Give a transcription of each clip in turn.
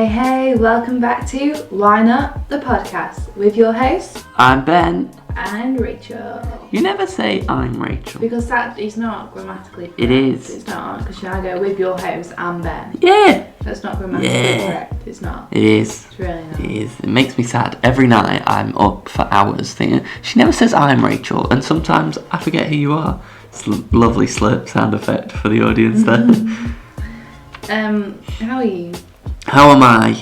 Hey, welcome back to Why Not, the podcast with your hosts. I'm Ben. And Rachael. You never say I'm Rachael. Because that is not grammatically correct. It is. It's not, because I go with your host and Ben. Yeah. That's not grammatically correct. It's not. It is. It's really not. It is. It makes me sad. Every night I'm up for hours thinking, she never says I'm Rachael, and sometimes I forget who you are. It's a lovely slurp sound effect for the audience there. How are you? How am I?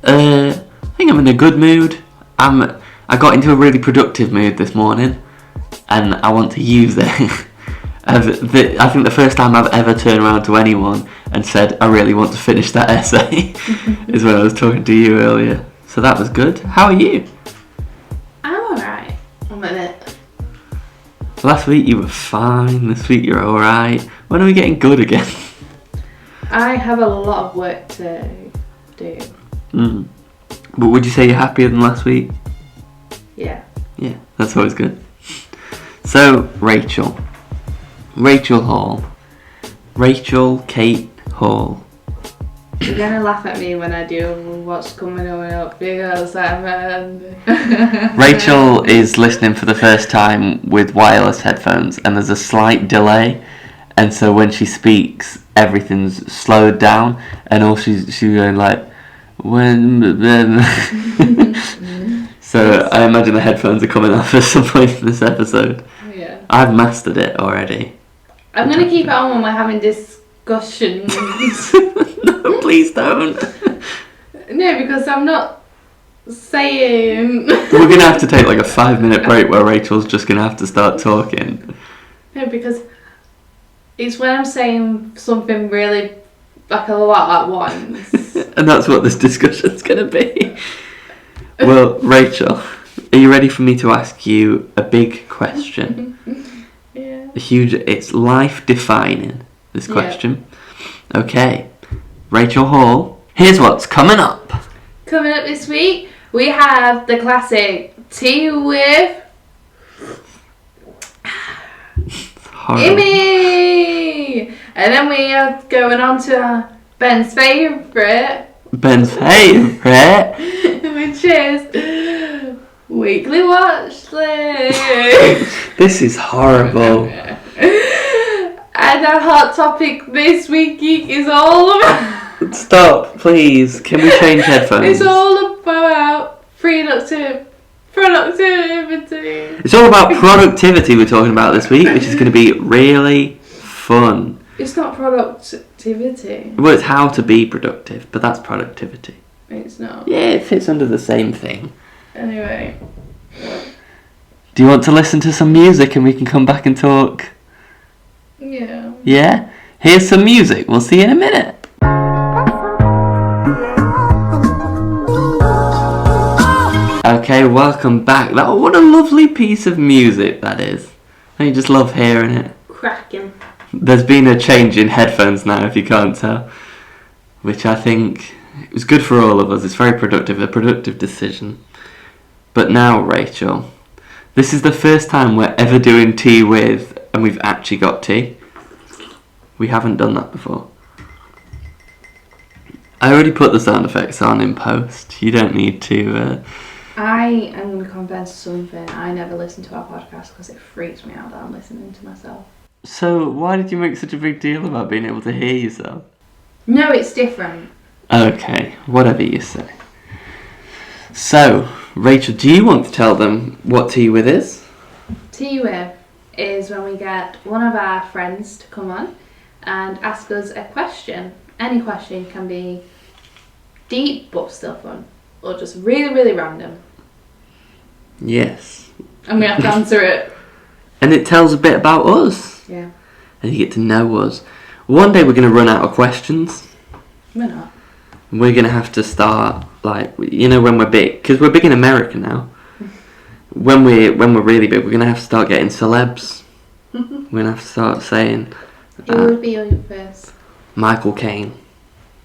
I think I'm in a good mood. I got into a really productive mood this morning, and I want to use it. I think the first time I've ever turned around to anyone and said, I really want to finish that essay, is when I was talking to you earlier. So that was good. How are you? I'm alright. I'm in it. Last week you were fine, this week you're alright. When are we getting good again? I have a lot of work to do. But would you say you're happier than last week? Yeah. Yeah, that's always good. So, Rachael Hall. Rachael Kate Hall. You're going to laugh at me when I do what's coming up because Rachael is listening for the first time with wireless headphones, and there's a slight delay, and so when she speaks, everything's slowed down, and all she's going like, So I imagine the headphones are coming off at some point in this episode. Yeah. I've mastered it already. I'm going to keep it on when we're having discussions. No, please don't. No, because I'm not saying... We're going to have to take like a 5-minute break where Rachel's just going to have to start talking. No, because it's when I'm saying something really, like a lot at once. And that's what this discussion's going to be. Well, Rachael, are you ready for me to ask you a big question? Yeah. It's life-defining, this question. Yeah. Okay, Rachael Hall, here's what's coming up. Coming up this week, we have the classic Tea with... Immy! And then we are going on to Ben's favourite. Which is Weekly Watchlist. This is horrible. And our hot topic this week is all about... Stop, please. Can we change headphones? It's all about productivity. It's all about productivity we're talking about this week, which is going to be really fun. It's not productivity. Well, it's how to be productive, but that's productivity. It's not. Yeah, it fits under the same thing. Anyway. Do you want to listen to some music and we can come back and talk? Yeah. Yeah? Here's some music. We'll see you in a minute. Okay, welcome back. What a lovely piece of music that is. Don't you just love hearing it? Cracking. There's been a change in headphones now, if you can't tell, which I think was good for all of us. It's very productive, a productive decision. But now, Rachael, this is the first time we're ever doing tea with, and we've actually got tea. We haven't done that before. I already put the sound effects on in post. You don't need to... I am going to confess something. I never listen to our podcast because it freaks me out that I'm listening to myself. So, why did you make such a big deal about being able to hear yourself? No, it's different. Okay, whatever you say. So, Rachael, do you want to tell them what Tea With is? Tea With is when we get one of our friends to come on and ask us a question. Any question can be deep but still fun, or just really, really random. Yes. And we have to answer it. And it tells a bit about us. Yeah. And you get to know us. One day we're going to run out of questions. We're not. We're going to have to start, like, when we're big, because we're big in America now. When we're really big, we're going to have to start getting celebs. We're going to have to start saying... Who would be your first? Michael Caine.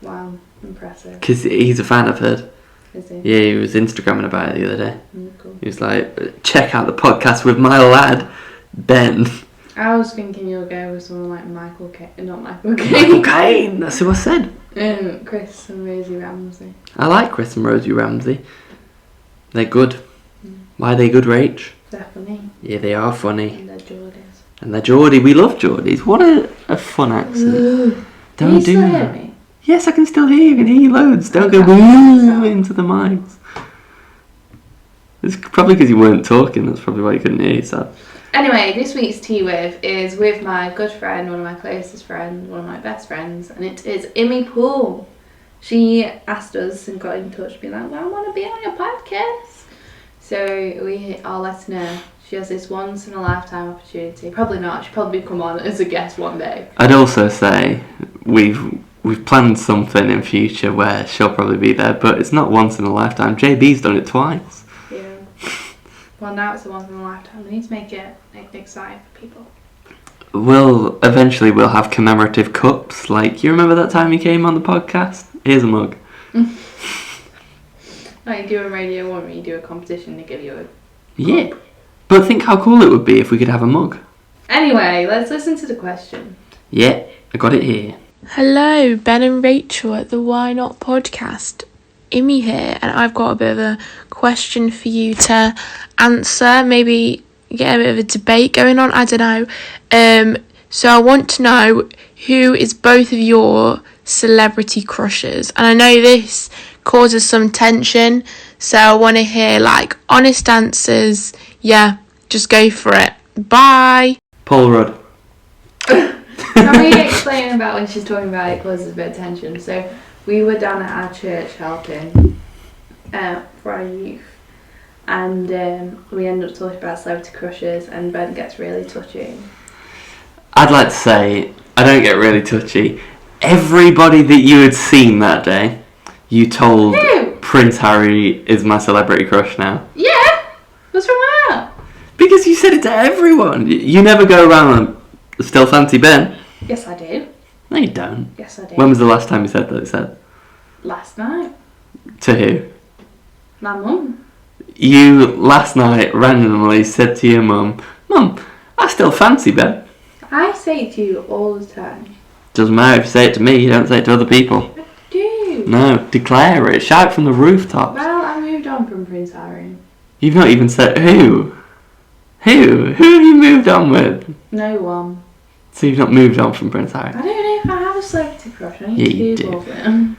Wow, impressive. Because he's a fan, I've heard. Is he? Yeah, he was Instagramming about it the other day. Cool. He was like, check out the podcast with my lad, Ben. I was thinking you'll go with someone like Michael Caine. Not Michael Caine. Michael Caine, that's who I said. Chris and Rosie Ramsey. I like Chris and Rosie Ramsey. They're good. Why are they good, Rach? They're funny. Yeah, they are funny. And they're Geordies. And they're Geordie. We love Geordies. What a fun accent. Can you still hear me? Yes, I can still hear you. I can hear you loads. Don't go into the mics. It's probably because you weren't talking. That's probably why you couldn't hear yourself. Anyway, this week's Tea With is with my good friend, one of my closest friends, one of my best friends, and it is Immy Poole. She asked us and got in touch, being like, well, I want to be on your podcast. So we are letting her. She has this once in a lifetime opportunity. Probably not. She'll probably come on as a guest one day. I'd also say we've planned something in future where she'll probably be there, but it's not once in a lifetime. JB's done it twice. Yeah. Well, now it's a once in a lifetime. We need to make it exciting for people. Eventually we'll have commemorative cups. Like, you remember that time you came on the podcast? Here's a mug. Like you do a Radio 1 where you do a competition to give you a cup. Yeah. But think how cool it would be if we could have a mug. Anyway, let's listen to the question. Yeah, I got it here. Hello, Ben and Rachel at the Why Not podcast. Immy here, and I've got a bit of a question for you to answer. Maybe get a bit of a debate going on, I don't know. So I want to know, who is both of your celebrity crushes? And I know this causes some tension, so I want to hear like honest answers. Yeah, just go for it. Bye. Paul Rudd. Can we explain about when she's talking about it causes a bit of tension? So we were down at our church helping for our youth, and we ended up talking about celebrity crushes, and Ben gets really touchy. I'd like to say, I don't get really touchy. Everybody that you had seen that day, you told Prince Harry is my celebrity crush now. Yeah? What's wrong with that? Because you said it to everyone. You never go around and still fancy Ben. Yes, I do. No, you don't. Yes, I do. When was the last time you said that? You said? Last night. To who? My mum. You, last night, randomly said to your mum, Mum, I still fancy Ben. I say it to you all the time. Doesn't matter if you say it to me, you don't say it to other people. I do. No, declare it. Shout from the rooftops. Well, I moved on from Prince Harry. You've not even said who. Who have you moved on with? No one. So you've not moved on from Prince Harry? I don't know if I have a celebrity crush. I need Yeah, to you Google do. it.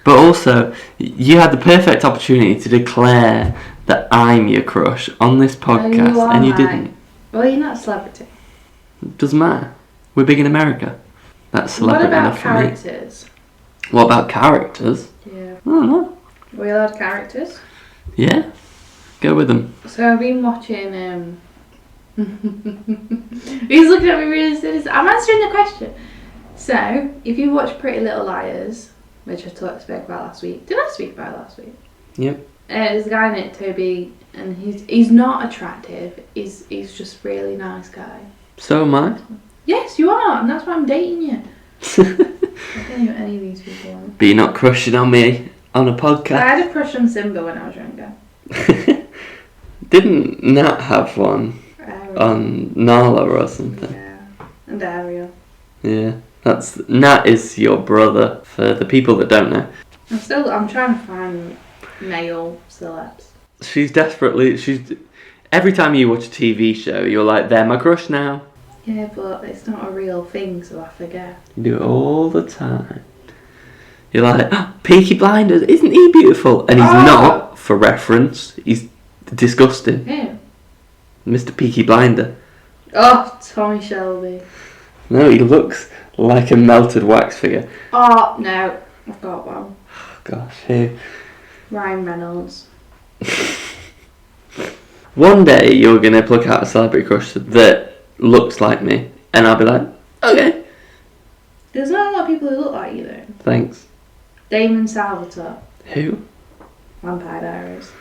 But also, you had the perfect opportunity to declare that I'm your crush on this podcast, and you didn't. Well, you're not a celebrity. Doesn't matter. We're big in America. That's celebrity What about enough for me. characters? What about characters? Yeah. I don't know. Are we allowed characters? Yeah. Go with them. So I've been watching. He's looking at me really serious. I'm answering the question. So, if you watch Pretty Little Liars, which I spoke about last week. Did I speak about it last week? Yep. There's a guy in it, Toby, and he's not attractive. He's just really nice guy. So am I. Yes, you are, and that's why I'm dating you. I don't know who any of these people are. But you're not crushing on me on a podcast. I had a crush on Simba when I was younger. Didn't Nat have one on Nala or something? Yeah, and Ariel. Yeah. Nat is your brother, for the people that don't know. I'm trying to find male celebs. Every time you watch a TV show, you're like, they're my crush now. Yeah, but it's not a real thing, so I forget. You do it all the time. You're like, oh, Peaky Blinders, isn't he beautiful? And he's not, for reference. He's disgusting. Who? Mr. Peaky Blinder. Oh, Tommy Shelby. No, he looks like a melted wax figure. Oh, no. I've got one. Gosh, who? Ryan Reynolds. One day you're going to pluck out a celebrity crush that looks like me, and I'll be like, okay. There's not a lot of people who look like you, though. Thanks. Damon Salvatore. Who? Vampire Diaries.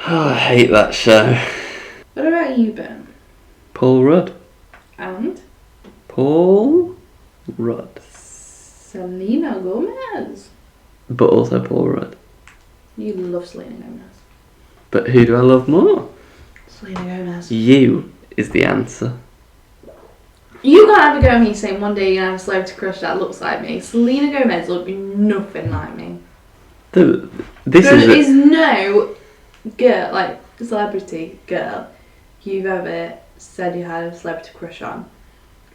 Oh, I hate that show. What about you, Ben? Paul Rudd. And? Paul Rudd. Selena Gomez. But also Paul Rudd. You love Selena Gomez. But who do I love more? Selena Gomez. You. is the answer. You can't have a go at me saying one day you're going to have a celebrity crush that looks like me. Selena Gomez looked nothing like me. There is no girl, like celebrity girl, you've ever said you had a celebrity crush on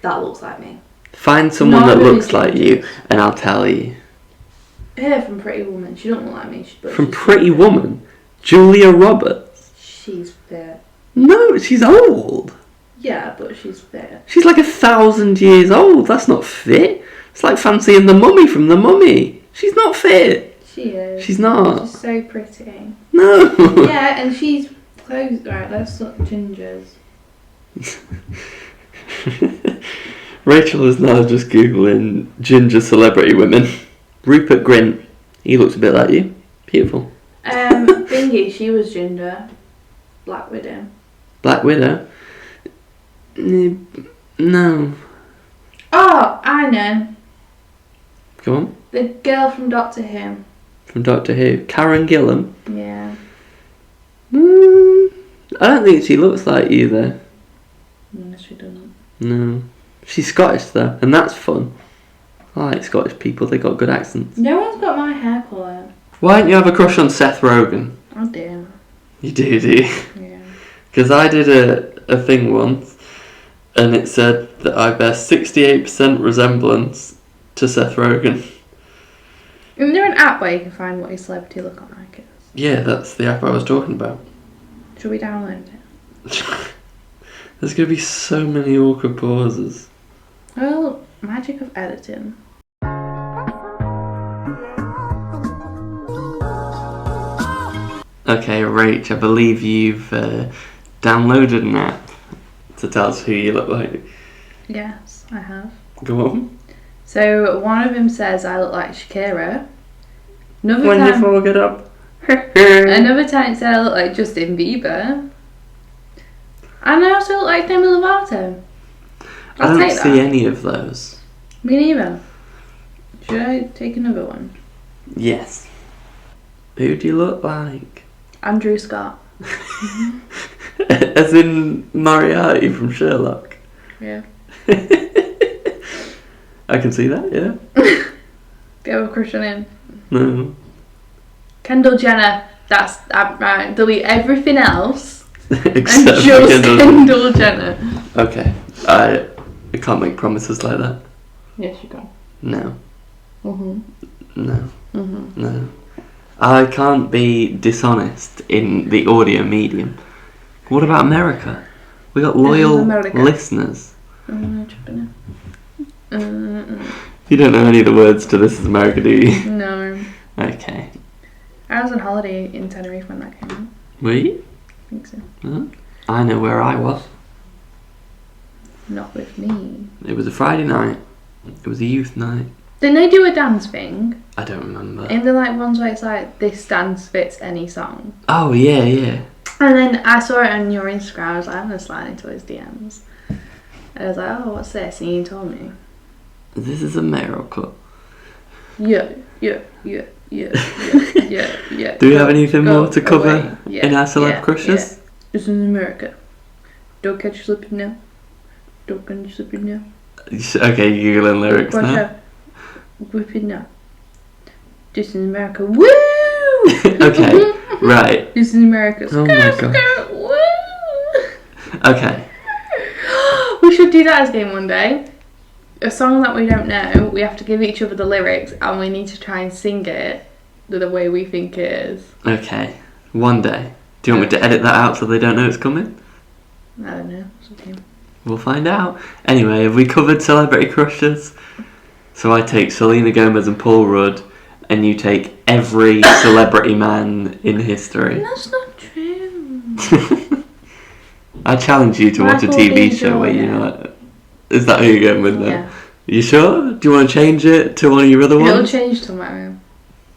that looks like me. Find someone that looks like you and I'll tell you. Her from Pretty Woman. She don't look like me. From Pretty Woman? Julia Roberts? She's fit. No, she's old. Yeah, but she's fit. She's like 1,000 years old. That's not fit. It's like fancying the mummy from The Mummy. She's not fit. She is. She's not. She's so pretty. No. Yeah, and she's close. Right, let's look gingers. Rachael is now just googling ginger celebrity women. Rupert Grint, he looks a bit like you. Beautiful. Thingy, she was ginger. Black Widow. Black Widow? No. Oh, I know. Go on. The girl from Doctor Who. From Doctor Who. Karen Gillan? Yeah. I don't think she looks like you though. No, she doesn't. No. She's Scottish though, and that's fun. I like Scottish people, they got good accents. No one's got my hair colour. Why don't you have a crush on Seth Rogen? I do. You do you? Yeah. Because I did a thing once, and it said that I bear 68% resemblance to Seth Rogen. Isn't there an app where you can find what your celebrity look like is? Yeah, that's the app I was talking about. Should we download it? There's going to be so many awkward pauses. Well, magic of editing. Okay, Rach, I believe you've downloaded an app to tell us who you look like. Yes, I have. Go on. So one of them says I look like Shakira. Another When time, you forget up. another time it said I look like Justin Bieber. And I also look like Demi Lovato. I don't see any of those. Me neither. Should I take another one? Yes. Who do you look like? Andrew Scott. As in Moriarty from Sherlock. Yeah. I can see that, yeah. Do you have a crush on him? No. Kendall Jenner. That's right. Delete everything else. Except and just Kendall Jenner. Okay. I can't make promises like that. Yes, you can. No. Mhm. No. Mhm. No. I can't be dishonest in the audio medium. What about America? We got loyal listeners. You don't know any of the words to This Is America, do you? No. Okay. I was on holiday in Tenerife when that came out. Were you? I think so. Huh? I know where I was. Not with me. It was a Friday night. It was a youth night. Didn't they do a dance thing? I don't remember. In the like ones where it's like this dance fits any song. Oh yeah, yeah. And then I saw it on your Instagram. I was like, I'm gonna slide into his DMs. I was like, oh, what's this? And you told me. This is America. Yeah. Do we have anything more to cover in our celeb crushes? Yeah. This is America. Don't catch you slipping now. Don't catch you slipping now. Okay, googling lyrics now. Whip it now. This is America. Woo! Okay, right. This is America. Oh my god. Woo! Okay. We should do that as a game one day. A song that we don't know, we have to give each other the lyrics and we need to try and sing it the way we think it is. Okay, one day. Do you want me to edit that out so they don't know it's coming? I don't know. It's okay. We'll find out. Anyway, have we covered celebrity crushes? So I take Selena Gomez and Paul Rudd, and you take every celebrity man in history. That's not true. I challenge you to watch a TV show where you know. Is that who you're going with then? Yeah. You sure? Do you want to change it to one of your other ones? It'll change tomorrow.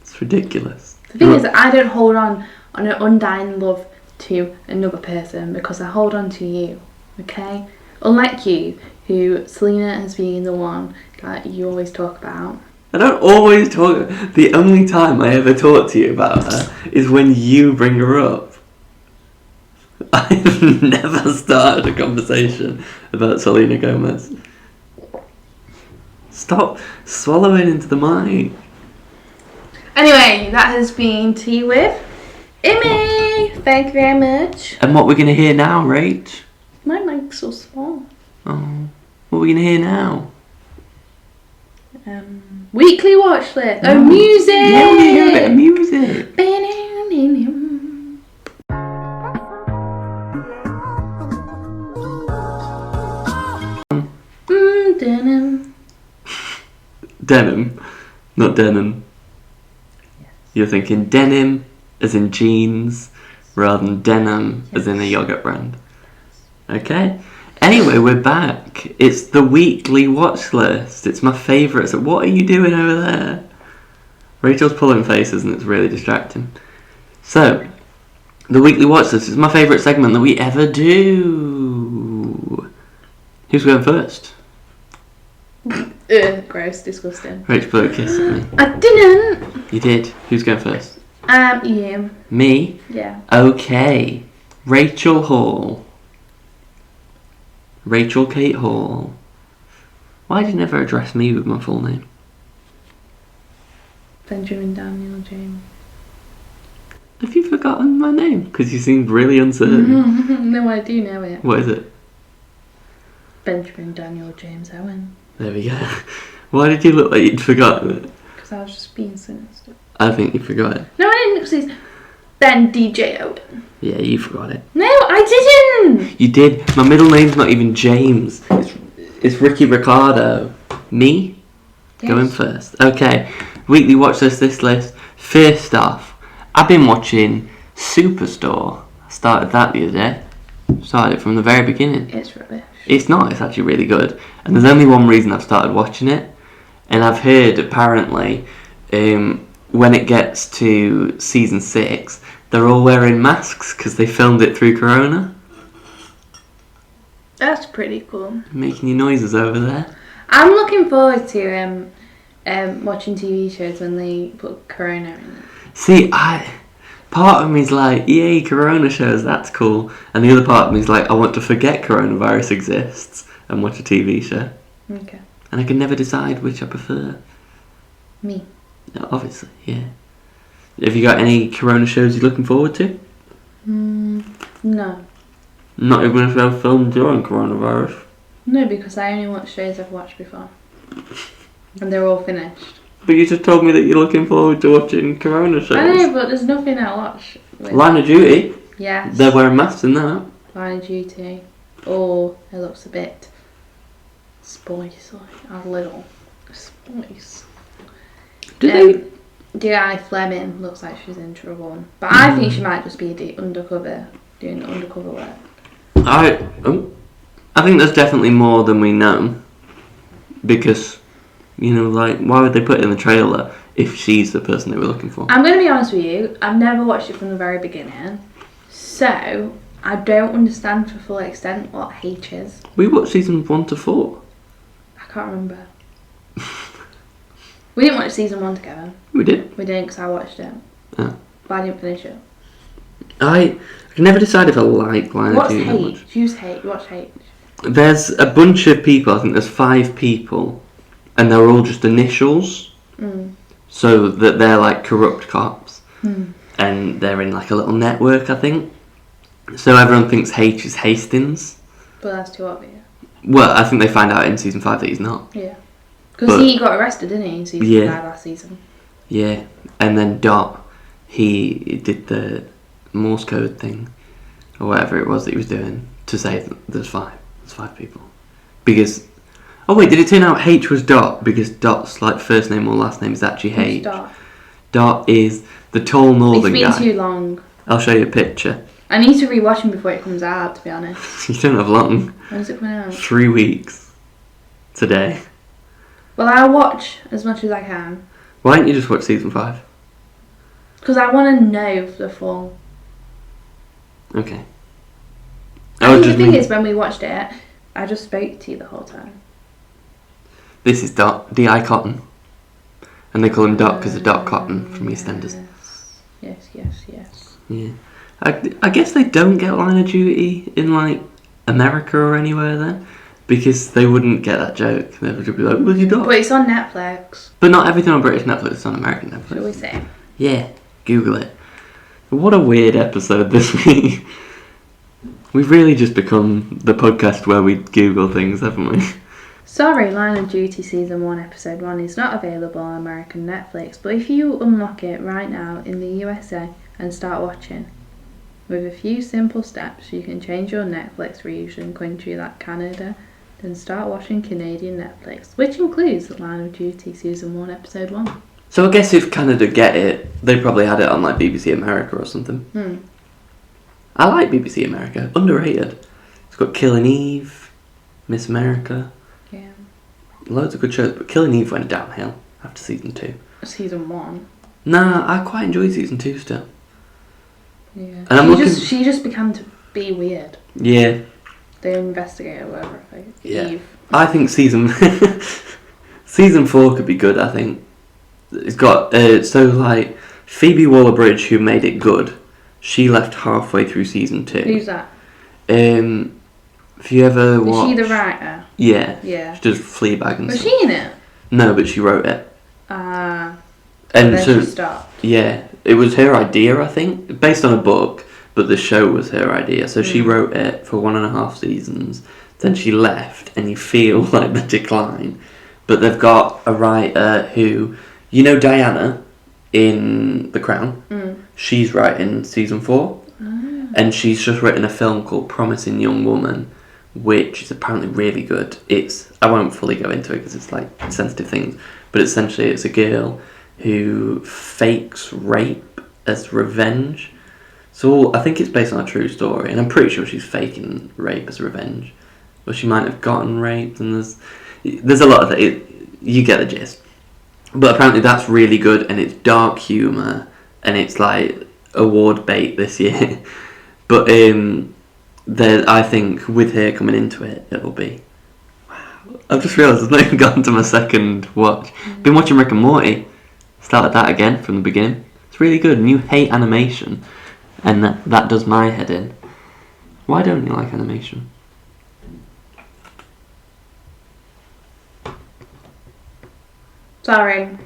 It's ridiculous. The thing is, I don't hold on an undying love to another person because I hold on to you, okay? Unlike you, who Selena has been the one that you always talk about. I don't always talk. The only time I ever talk to you about her is when you bring her up. I've never started a conversation about Selena Gomez. Stop swallowing into the mic. Anyway, that has been Tea with Immy. Thank you very much. And what we're going to hear now, Rach? My mic's so small. Oh, what are we going to hear now? Weekly watch list. Oh, music. Yeah, we hear a bit of music. Denim. Denim, not denim. Yes. You're thinking denim as in jeans rather than denim as in a yogurt brand. Okay. Anyway, we're back. It's the weekly watch list. It's my favourite. So what are you doing over there? Rachel's pulling faces and it's really distracting. So, the weekly watch list is my favourite segment that we ever do. Who's going first? Gross, disgusting. Rach blew a kiss at me. I didn't. You did. Who's going first? You. Me? Yeah. Okay. Rachael Hall. Rachael Kate Hall. Why did you never address me with my full name? Benjamin Daniel James. Have you forgotten my name? Because you seemed really uncertain. No, I do know it. What is it? Benjamin Daniel James Owen. There we go. Why did you look like you'd forgotten it? Because I was just being sinister. I think you forgot it. No, I didn't, because it's Ben DJ Owen. Yeah, you forgot it. No, I didn't! You did. My middle name's not even James. It's Ricky Ricardo. Me? Yes. Going first. Okay. Weekly watch list, this list. First off, I've been watching Superstore. I started that the other day. Started it from the very beginning. It's rubbish. It's not. It's actually really good. And there's only one reason I've started watching it. And I've heard, apparently, when it gets to season 6, they're all wearing masks because they filmed it through Corona. That's pretty cool. Making your noises over there. I'm looking forward to watching TV shows when they put Corona in it. See, part of me's like, yay, Corona shows, that's cool. And the other part of me's like, I want to forget coronavirus exists and watch a TV show. Okay. And I can never decide which I prefer. Me. Obviously, yeah. Have you got any Corona shows you're looking forward to? No. Not even if they're filmed during coronavirus. No, because I only watch shows I've watched before. And they're all finished. But you just told me that you're looking forward to watching Corona shows. I know, but there's nothing I watch. Line of Duty. Yes. They're wearing masks in that. Line of Duty. Oh, it looks a bit spicy. A little spice. Di Fleming looks like she's in trouble. But I think she might just be undercover, doing undercover work. I think there's definitely more than we know. Because, you know, like, why would they put it in the trailer if she's the person they were looking for? I'm going to be honest with you, I've never watched it from the very beginning. So, I don't understand to the full extent what H is. We watched seasons 1 to 4. I can't remember. We didn't watch season 1 together. We did. We didn't because I watched it. Oh. But I didn't finish it. I can never decide if I like Line of What's Duty that much. H? Use H. Watch H. There's a bunch of people, I think there's 5 people, and they're all just initials. So that they're like corrupt cops. And they're in like a little network, I think. So everyone thinks H is Hastings. But that's too obvious. Well, I think they find out in season 5 that he's not. Yeah. Because he got arrested, didn't he, in season 5 last season? Yeah. And then Dot, he did the Morse code thing, or whatever it was that he was doing, to say that there's 5. There's 5 people. Because... Oh wait, did it turn out H was Dot? Because Dot's like first name or last name is actually H. Dot? Dot is the tall northern guy. It's been too long. I'll show you a picture. I need to rewatch him before it comes out, to be honest. You don't have long. When's it coming out? 3 weeks. Today. Well, I'll watch as much as I can. Why don't you just watch season 5? Because I want to know the full. Okay. I think the thing is, when we watched it, I just spoke to you the whole time. This is Dot, D.I. Cotton. And they call him Dot because of Dot Cotton from EastEnders. Yes. Yeah. I guess they don't get Line of Duty in, like, America or anywhere then, because they wouldn't get that joke. They would just be like, "What you got?" But it's on Netflix. But not everything on British Netflix is on American Netflix. Shall we say? Yeah, Google it. What a weird episode this week. We've really just become the podcast where we Google things, haven't we? Sorry, Line of Duty Season 1 Episode 1 is not available on American Netflix, but if you unlock it right now in the USA and start watching, with a few simple steps you can change your Netflix region country like Canada, then start watching Canadian Netflix, which includes Line of Duty Season 1 Episode 1. So I guess if Canada get it, they probably had it on like BBC America or something. I like BBC America. Underrated. It's got Killing Eve, Miss America. Yeah. Loads of good shows, but Killing Eve went downhill after Season 2. Season 1? Nah, I quite enjoyed Season 2 still. Yeah. And she just began to be weird. Yeah. The investigator, whatever. Yeah. Eve. I think Season 4 could be good, I think. It's got, Phoebe Waller-Bridge, who made it good, she left halfway through Season 2. Who's that? If you ever watch... Is she the writer? Yeah. Yeah. She does Fleabag and Was stuff. she in it? No, but she wrote it. And And then she stopped. Yeah, it was her idea, I think, based on a book, but the show was her idea. So she wrote it for 1.5 seasons, then she left, and you feel like the decline. But they've got a writer who, you know Diana in The Crown? She's writing Season 4, and she's just written a film called Promising Young Woman, which is apparently really good. I won't fully go into it because it's like sensitive things, but essentially it's a girl who fakes rape as revenge. So I think it's based on a true story, and I'm pretty sure she's faking rape as revenge. Or she might have gotten raped, and there's a lot of it. You get the gist. But apparently that's really good, and it's dark humour, and it's like award bait this year. But I think with her coming into it, it'll be... Wow. I've just realised I've not even gotten to my second watch. Been watching Rick and Morty. Started that again from the beginning. It's really good, and you hate animation, and that does my head in. Why don't you like animation? Sorry.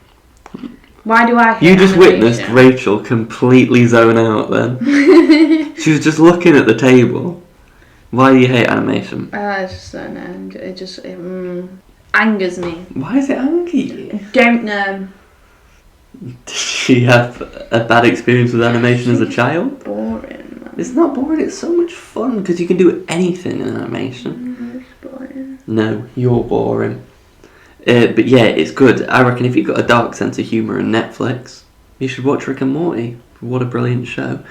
Why do I hate You just animation? witnessed Rachael completely zone out then. She was just looking at the table. Why do you hate animation? I just don't know. It just angers me. Why is it angry? Don't know. Did she have a bad experience with animation as a child? Boring, man. It's not boring, it's so much fun because you can do anything in animation. It's boring. No, you're boring. But yeah, it's good. I reckon if you've got a dark sense of humour and Netflix, you should watch Rick and Morty. What a brilliant show.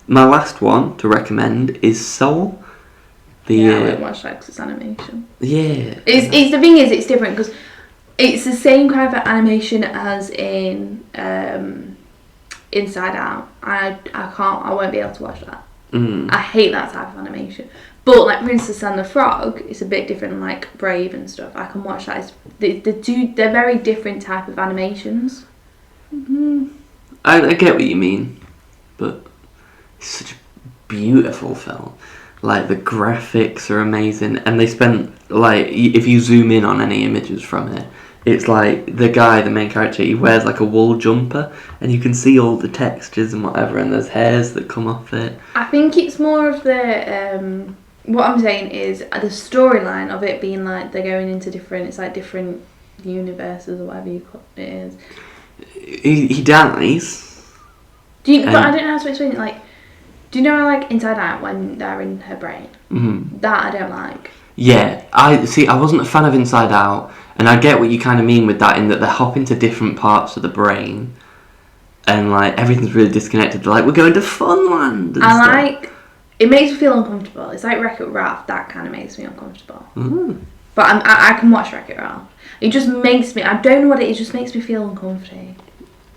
My last one to recommend is Soul. I won't watch that because it's animation. Yeah. It's the thing is, it's different because it's the same kind of animation as in Inside Out. I won't be able to watch that. I hate that type of animation. But like Princess and the Frog, it's a bit different. Like Brave and stuff, I can watch that. They're very different type of animations. I get what you mean, but it's such a beautiful film. Like the graphics are amazing, and they spent like if you zoom in on any images from it, it's like the main character, he wears like a wool jumper, and you can see all the textures and whatever, and there's hairs that come off it. I think it's more of the what I'm saying is the storyline of it being like they're going into different universes or whatever it is. He dies. But I don't know how to explain it. Like, do you know like Inside Out when they're in her brain? That I don't like. Yeah, I wasn't a fan of Inside Out, and I get what you kind of mean with that, in that they hop into different parts of the brain, and like everything's really disconnected. They're like, we're going to Funland. And stuff. Like, it makes me feel uncomfortable. It's like Wreck-It Ralph. That kind of makes me uncomfortable. But I can watch Wreck-It Ralph. It just makes me. I don't know what it is. Just makes me feel uncomfortable.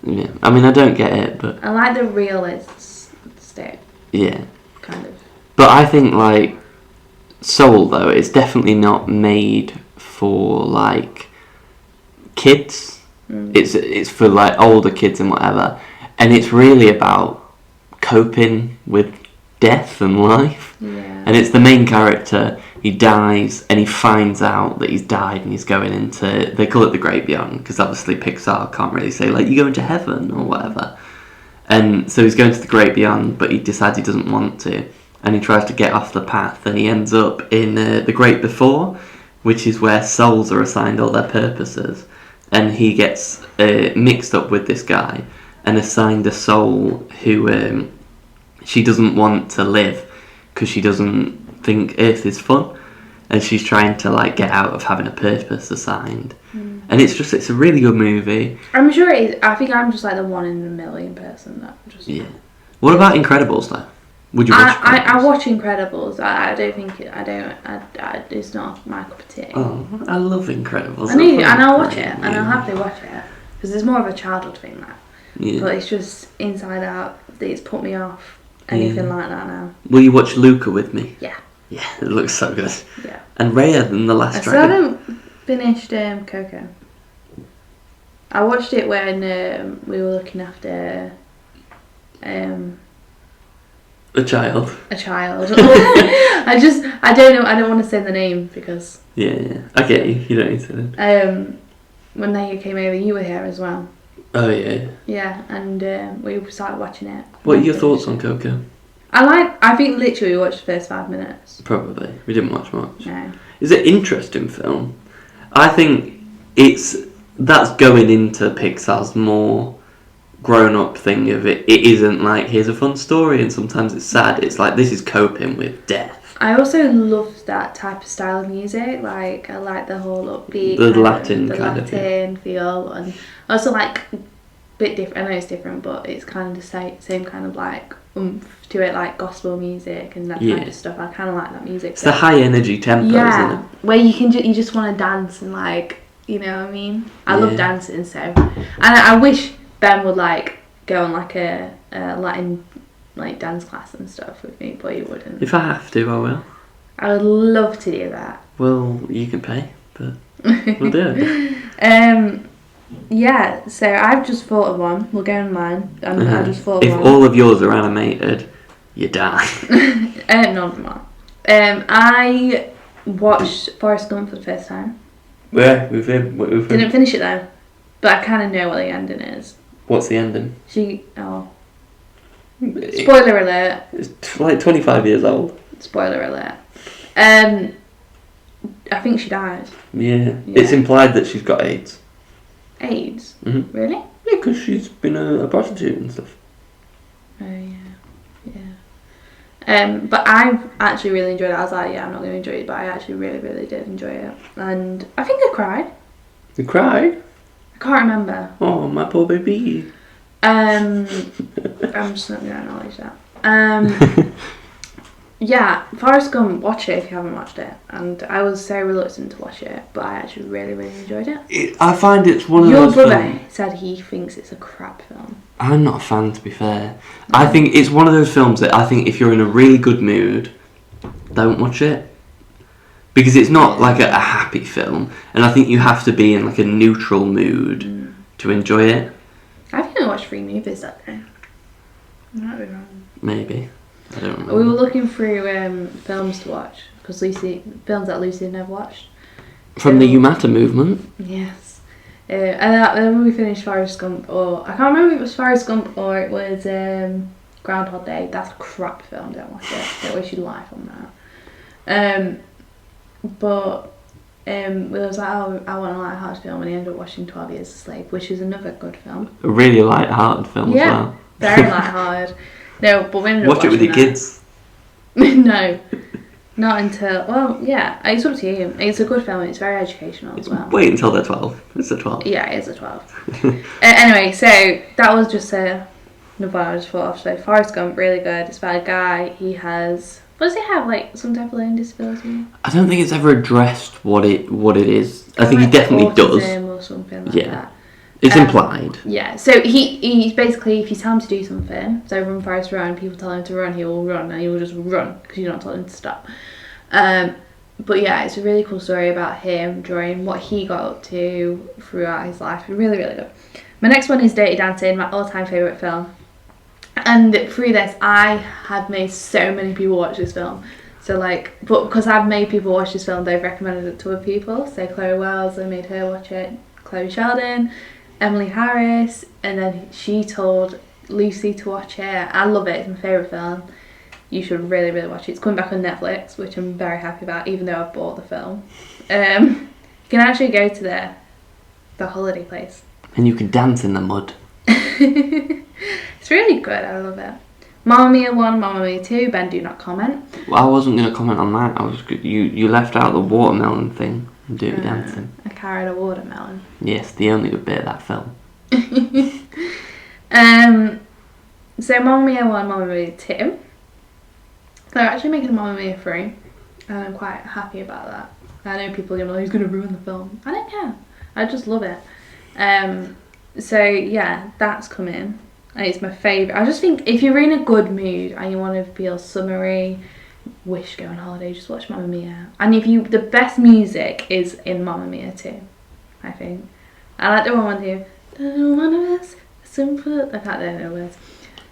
Yeah, I mean I don't get it, but I like the realistic. Yeah. Kind of. But I think like Soul though, it's definitely not made for like kids. It's for like older kids and whatever, and it's really about coping with death and life. Yeah. And it's the main character. He dies and he finds out that he's died and he's going into, they call it the Great Beyond, because obviously Pixar can't really say, like, you go into heaven or whatever. And so he's going to the Great Beyond, but he decides he doesn't want to. And he tries to get off the path, and he ends up in the Great Before, which is where souls are assigned all their purposes. And he gets mixed up with this guy and assigned a soul who she doesn't want to live because she doesn't think Earth is fun, and she's trying to like get out of having a purpose assigned. And it's a really good movie. I'm sure it is. I think I'm just like the 1 in a million person that just... Yeah. What about Incredibles though? Would you watch Incredibles? I watch Incredibles. I don't think it's not my cup of tea. Oh, I love Incredibles. I'll watch it, and I'll happily watch it because it's more of a childhood thing that. Yeah. But it's just Inside Out. It's put me off anything like that now. Will you watch Luca with me? Yeah. Yeah, it looks so good. Yeah. And Raya and the Last I still Dragon. haven't finished Coco. I watched it when we were looking after A child. I don't know. I don't want to say the name because. Yeah. I get you. You don't need to. When they came over, you were here as well. Oh yeah. Yeah, and we started watching it. What are your thoughts on Coco? I think literally we watched the first 5 minutes. Probably. We didn't watch much. No. Is it an interesting film? I think that's going into Pixar's more grown-up thing of it. It isn't like, here's a fun story and sometimes it's sad. It's like, this is coping with death. I also love that type of style of music. Like, I like the whole upbeat... The Latin kind of Latin feel. And also like, a bit different. I know it's different, but it's kind of the same kind of like oomph to it, like gospel music and that kind of stuff. I kind of like that music. It's the high energy tempo, isn't it? Where you can you just want to dance and like, you know what I mean? I love dancing, so... And I wish Ben would like go on like a Latin like dance class and stuff with me, but he wouldn't. If I have to, I will. I would love to do that. Well, you can pay, but we'll do it. Yeah, so I've just thought of one. We'll go on mine. I just thought of one. If all of yours are animated, you die. None of them are. I watched Forrest Gump for the first time. Yeah, we've been. Didn't finish it though, but I kind of know what the ending is. What's the ending? Spoiler alert. It's like 25 years old. Spoiler alert. I think she died. Yeah. It's implied that she's got AIDS. AIDS? Mm-hmm. Really? Yeah, because she's been a prostitute and stuff. Oh, yeah. But I've actually really enjoyed it. I was like, I'm not going to enjoy it, but I actually really, really did enjoy it. And I think I cried. You cried? I can't remember. Oh, my poor baby. I'm just not going to acknowledge that. Yeah, Forrest Gump, watch it if you haven't watched it. And I was so reluctant to watch it, but I actually really, really enjoyed it. I find it's one of those those Your brother films. said he thinks it's a crap film. I'm not a fan, to be fair. I think it's one of those films that I think if you're in a really good mood, don't watch it. Because it's not like a happy film. And I think you have to be in like a neutral mood to enjoy it. I've only watched 3 movies that day. I might be wrong. Maybe. I don't remember. We were looking through films to watch because films that Lucy had never watched. From the You Matter movement. Yes. And then when we finished Forrest Gump, or I can't remember if it was Forrest Gump or it was Groundhog Day. That's a crap film. Don't watch it. Don't waste your life on that. But we was like, I want a light-hearted film, and he ended up watching 12 Years a Slave, which is another good film. A really light-hearted film as well. Very light-hearted. No, but we ended up watch it with your kids. No, not until... Well, yeah, it's up to you. It's a good film. It's very educational as well. Wait until they're 12. It's a 12. Yeah, it is a 12. Anyway, so that was just another one I just thought of. So Forrest Gump, really good. It's about a guy. He has... What does he have? Like some type of learning disability? I don't think it's ever addressed what it is. I think he definitely does. Or something like that. It's implied. Yeah, so he's basically, if you tell him to do something, so run, Forrest, run, people tell him to run, he will run, and he will just run, because you're not telling him to stop. But yeah, it's a really cool story about him, during what he got up to throughout his life. Really, really good. My next one is Dirty Dancing, my all-time favourite film. And through this, I had made so many people watch this film. So like, but because I've made people watch this film, they've recommended it to other people. So Chloe Wells, I made her watch it. Chloe Sheldon, Emily Harris, and then she told Lucy to watch it. I love it. It's my favourite film. You should really, really watch it. It's coming back on Netflix, which I'm very happy about, even though I've bought the film. You can actually go to the holiday place. And you can dance in the mud. It's really good. I love it. Mamma Mia 1, Mamma Mia 2. Ben, do not comment. Well, I wasn't going to comment on that. You left out the watermelon thing and Dirty Dancing. I carried a watermelon. Yes, the only good bit of that film. So Mamma Mia 1, Mamma Mia 2. They're actually making a Mamma Mia 3, and I'm quite happy about that. I know people are going to be like, he's going to ruin the film. I don't care. I just love it. So yeah, that's coming. And it's my favourite. I just think if you're in a good mood and you want to feel summery, wish go on holiday, just watch Mamma Mia. And the best music is in Mamma Mia 2, I think. I like the one too. One of us, simple. I can't know the words.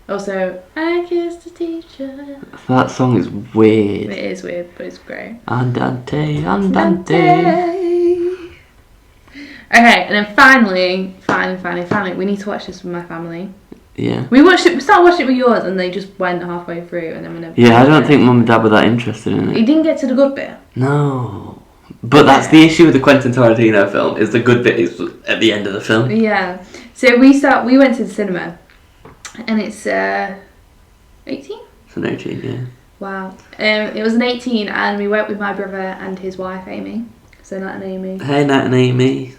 Also, I kissed a teacher. That song is weird. It is weird, but it's great. Andante, andante. Okay, and then finally, we need to watch this with my family. Yeah. We started watching it with yours, and they just went halfway through, and then we never. Yeah, I don't think Mum and Dad were that interested in it. You didn't get to the good bit. No. But that's the issue with the Quentin Tarantino film, is the good bit is at the end of the film. Yeah. So we went to the cinema, and it's 18? It's an 18, yeah. Wow. It was an 18, and we went with my brother and his wife, Amy. So Nat and Amy. Hey, Nat and Amy.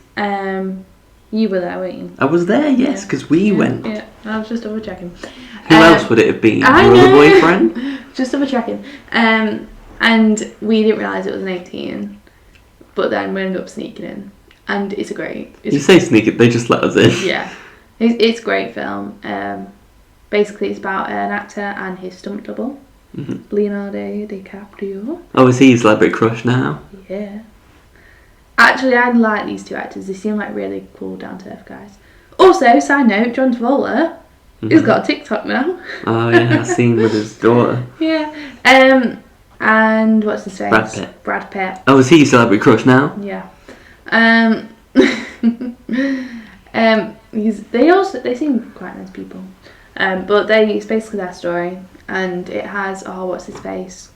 You were there, weren't you? I was there, yes, because we went. Yeah, I was just double checking. Who else would it have been? Your other boyfriend? Just double checking. And we didn't realise it was an 18, but then we ended up sneaking in, and it's a great. You say sneak it, they just let us in. Yeah, it's a great film. Basically, it's about an actor and his stunt double, Leonardo DiCaprio. Oh, is he your celebrity crush now? Yeah. Actually, I like these two actors. They seem like really cool, down-to-earth guys. Also, side note, John Travolta, he's got a TikTok now. Oh yeah, I've seen with his daughter. Yeah. And what's his face? Brad Pitt. Oh, is he your celebrity crush now? Yeah. They seem quite nice people. But it's basically their story, and it has what's his face?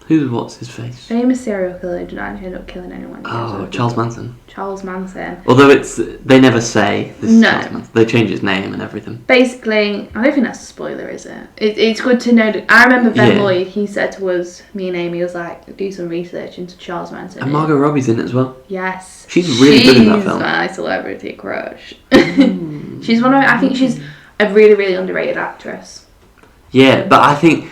What's his face? Famous serial killer who didn't actually end up killing anyone. Oh, Charles Manson. Charles Manson. Although they never say this is No. Charles Manson. They change his name and everything. Basically, I don't think that's a spoiler, is it? It's good to know. I remember Ben Lloyd, he said to us, me and Amy, was like, do some research into Charles Manson. And Margot Robbie's in it as well. Yes. She's really good in that film. She's my celebrity crush. I think she's a really, really underrated actress. Yeah, but I think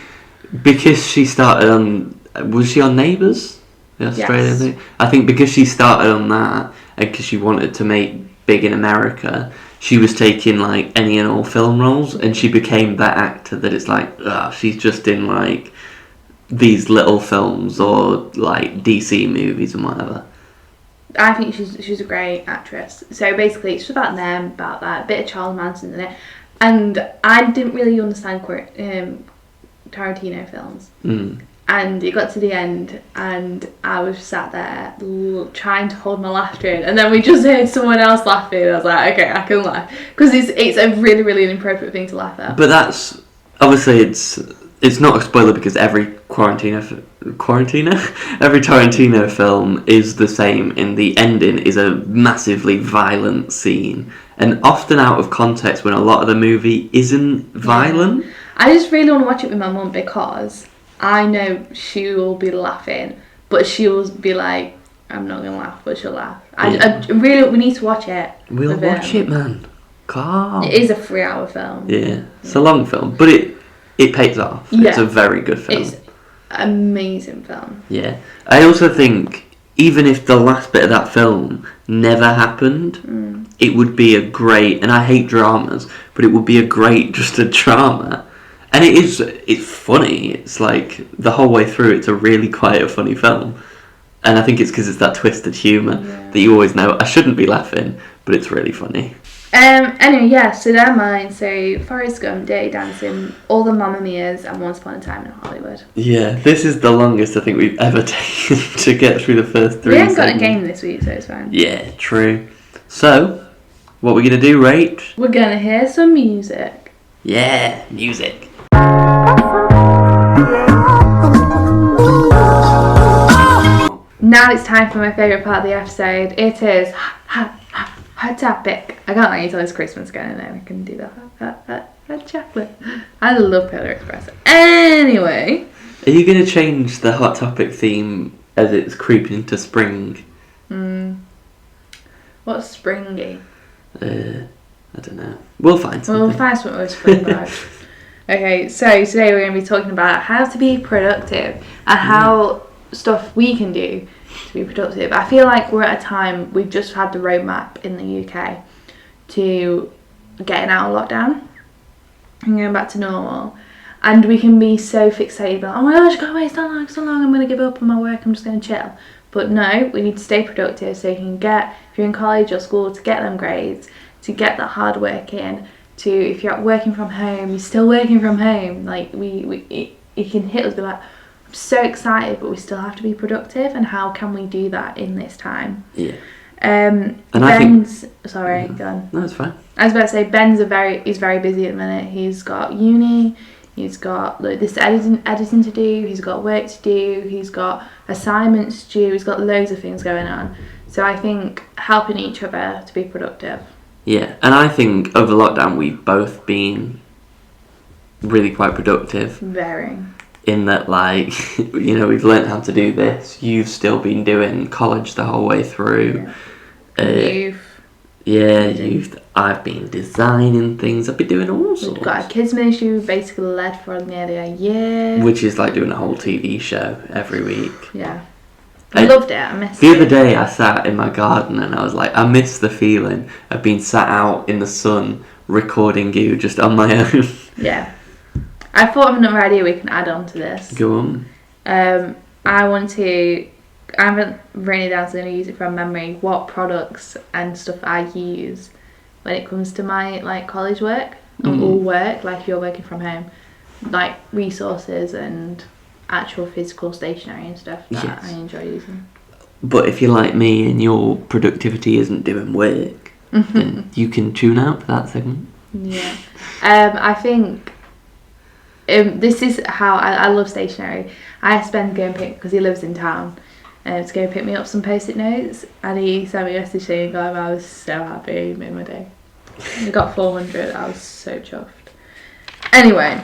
because she started on... Was she on Neighbours? The Australian thing? I think because she started on that, and because she wanted to make big in America, she was taking like any and all film roles, and she became that actor that it's like, she's just in like these little films or like DC movies and whatever. I think she's a great actress. So basically, it's just about them, about that, a bit of Charles Manson in it. And I didn't really understand Tarantino films. And it got to the end, and I was sat there trying to hold my laughter in, and then we just heard someone else laughing, and I was like, okay, I can laugh, because it's a really, really inappropriate thing to laugh at. But that's obviously it's not a spoiler because every every Tarantino film is the same. In the ending is a massively violent scene, and often out of context when a lot of the movie isn't violent. I just really want to watch it with my mum because I know she will be laughing, but she'll be like, I'm not going to laugh, but she'll laugh. We need to watch it. We'll watch it, man. Calm. It is a 3-hour film. Yeah, it's a long film, but it pays off. Yeah. It's a very good film. It's an amazing film. Yeah. I also think, even if the last bit of that film never happened, it would be a great, and I hate dramas, but it would be a great, just a drama. And it's funny. It's like, the whole way through, it's a really quite a funny film. And I think it's because it's that twisted humour that you always know, I shouldn't be laughing, but it's really funny. Anyway, yeah, so they're mine. So Forrest Gump, Dirty Dancing, all the Mamma Mias, and Once Upon a Time in Hollywood. Yeah, this is the longest I think we've ever taken to get through the first 3 We haven't got a segments. game this week, so it's fine. Yeah, true. So, what we're going to do, Rach? We're going to hear some music. Yeah, music. Now it's time for my favourite part of the episode. It is Hot Topic. I can't let you till it's Christmas again and then I can do the hot chocolate. I love Polar Express. Anyway. Are you going to change the Hot Topic theme as it's creeping into spring? What's springy? I don't know. We'll find something. We'll find something with spring vibes. Okay, so today we're going to be talking about how to be productive and how stuff we can do to be productive. I feel like we're at a time, we've just had the roadmap in the UK to getting out of lockdown and going back to normal, and we can be so fixated on, oh my gosh, go away, so long, I'm going to give up on my work, I'm just going to chill. But no, we need to stay productive so you can get, if you're in college or school, to get them grades, to get that hard work in, to, if you're working from home, you're still working from home. Like it can hit us, be like, I'm so excited, but we still have to be productive, and how can we do that in this time? Yeah. And Ben's, sorry, go on. No, it's fine. I was about to say Ben's he's very busy at the minute. He's got uni, he's got this editing to do, he's got work to do, he's got assignments to do, he's got loads of things going on. So I think helping each other to be productive. Yeah, and I think over lockdown we've both been really quite productive. Very. In that, like, we've learnt how to do this. You've still been doing college the whole way through. Youth. I've been designing things. I've been doing all sorts. We've got a kids ministry we basically led for nearly a year. Which is like doing a whole TV show every week. Yeah. I loved it. I missed it. The other day I sat in my garden and I was like, I miss the feeling of being sat out in the sun recording you just on my own. Yeah. I thought of another idea we can add on to this. Go on. I haven't written it down, so I'm going to use it from memory, what products and stuff I use when it comes to my college work or work, like if you're working from home, like resources and actual physical stationery and stuff that I enjoy using. But if you're like me and your productivity isn't doing work, then you can tune out for that segment. Yeah. I think this is how I love stationery. I spend going pick, because he lives in town, to go pick me up some post-it notes, and he sent me a message saying, God, I was so happy, he made my day. I got 400, I was so chuffed. Anyway,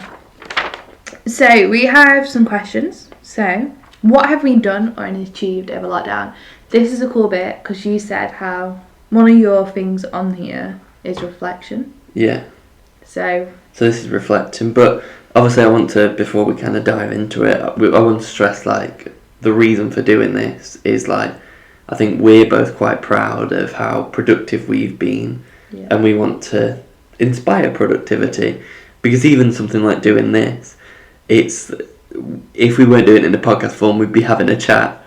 so we have some questions. So, what have we done or achieved over lockdown? This is a cool bit, because you said how one of your things on here is reflection. Yeah. So this is reflecting, but obviously I want to, before we kind of dive into it, I want to stress, like, the reason for doing this is, like, I think we're both quite proud of how productive we've been, and we want to inspire productivity, because even something like doing this, if we weren't doing it in the podcast form, we'd be having a chat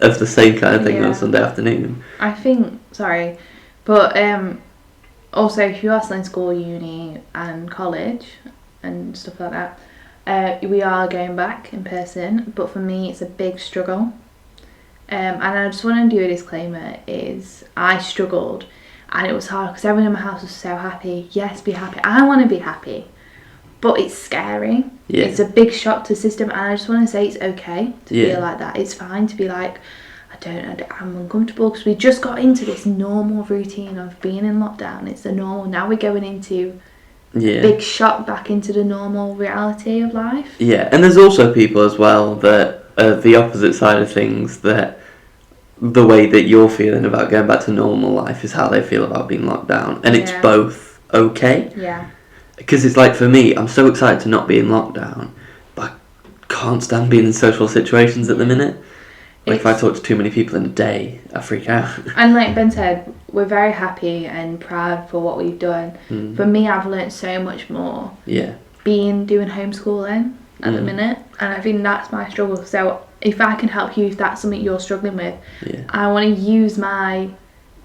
of the same kind of thing on Sunday afternoon. I think, but also if you are still in school, uni and college and stuff like that, we are going back in person, but for me it's a big struggle, and I just want to do a disclaimer, is I struggled and it was hard because everyone in my house was so happy. Yes, be happy, I want to be happy, but it's scary. It's a big shock to the system, and I just want to say it's okay to feel like that. It's fine to be like, I'm uncomfortable, because we just got into this normal routine of being in lockdown. It's the normal. Now we're going into big shock back into the normal reality of life. Yeah, and there's also people as well that are the opposite side of things, that the way that you're feeling about going back to normal life is how they feel about being locked down, and it's both okay. Yeah. Because it's like, for me, I'm so excited to not be in lockdown, but I can't stand being in social situations at the minute. Like, if I talk to too many people in a day, I freak out. And like Ben said, we're very happy and proud for what we've done. For me, I've learnt so much more. Yeah. Doing homeschooling at the minute, and I think that's my struggle. So if I can help you, if that's something you're struggling with, I want to use my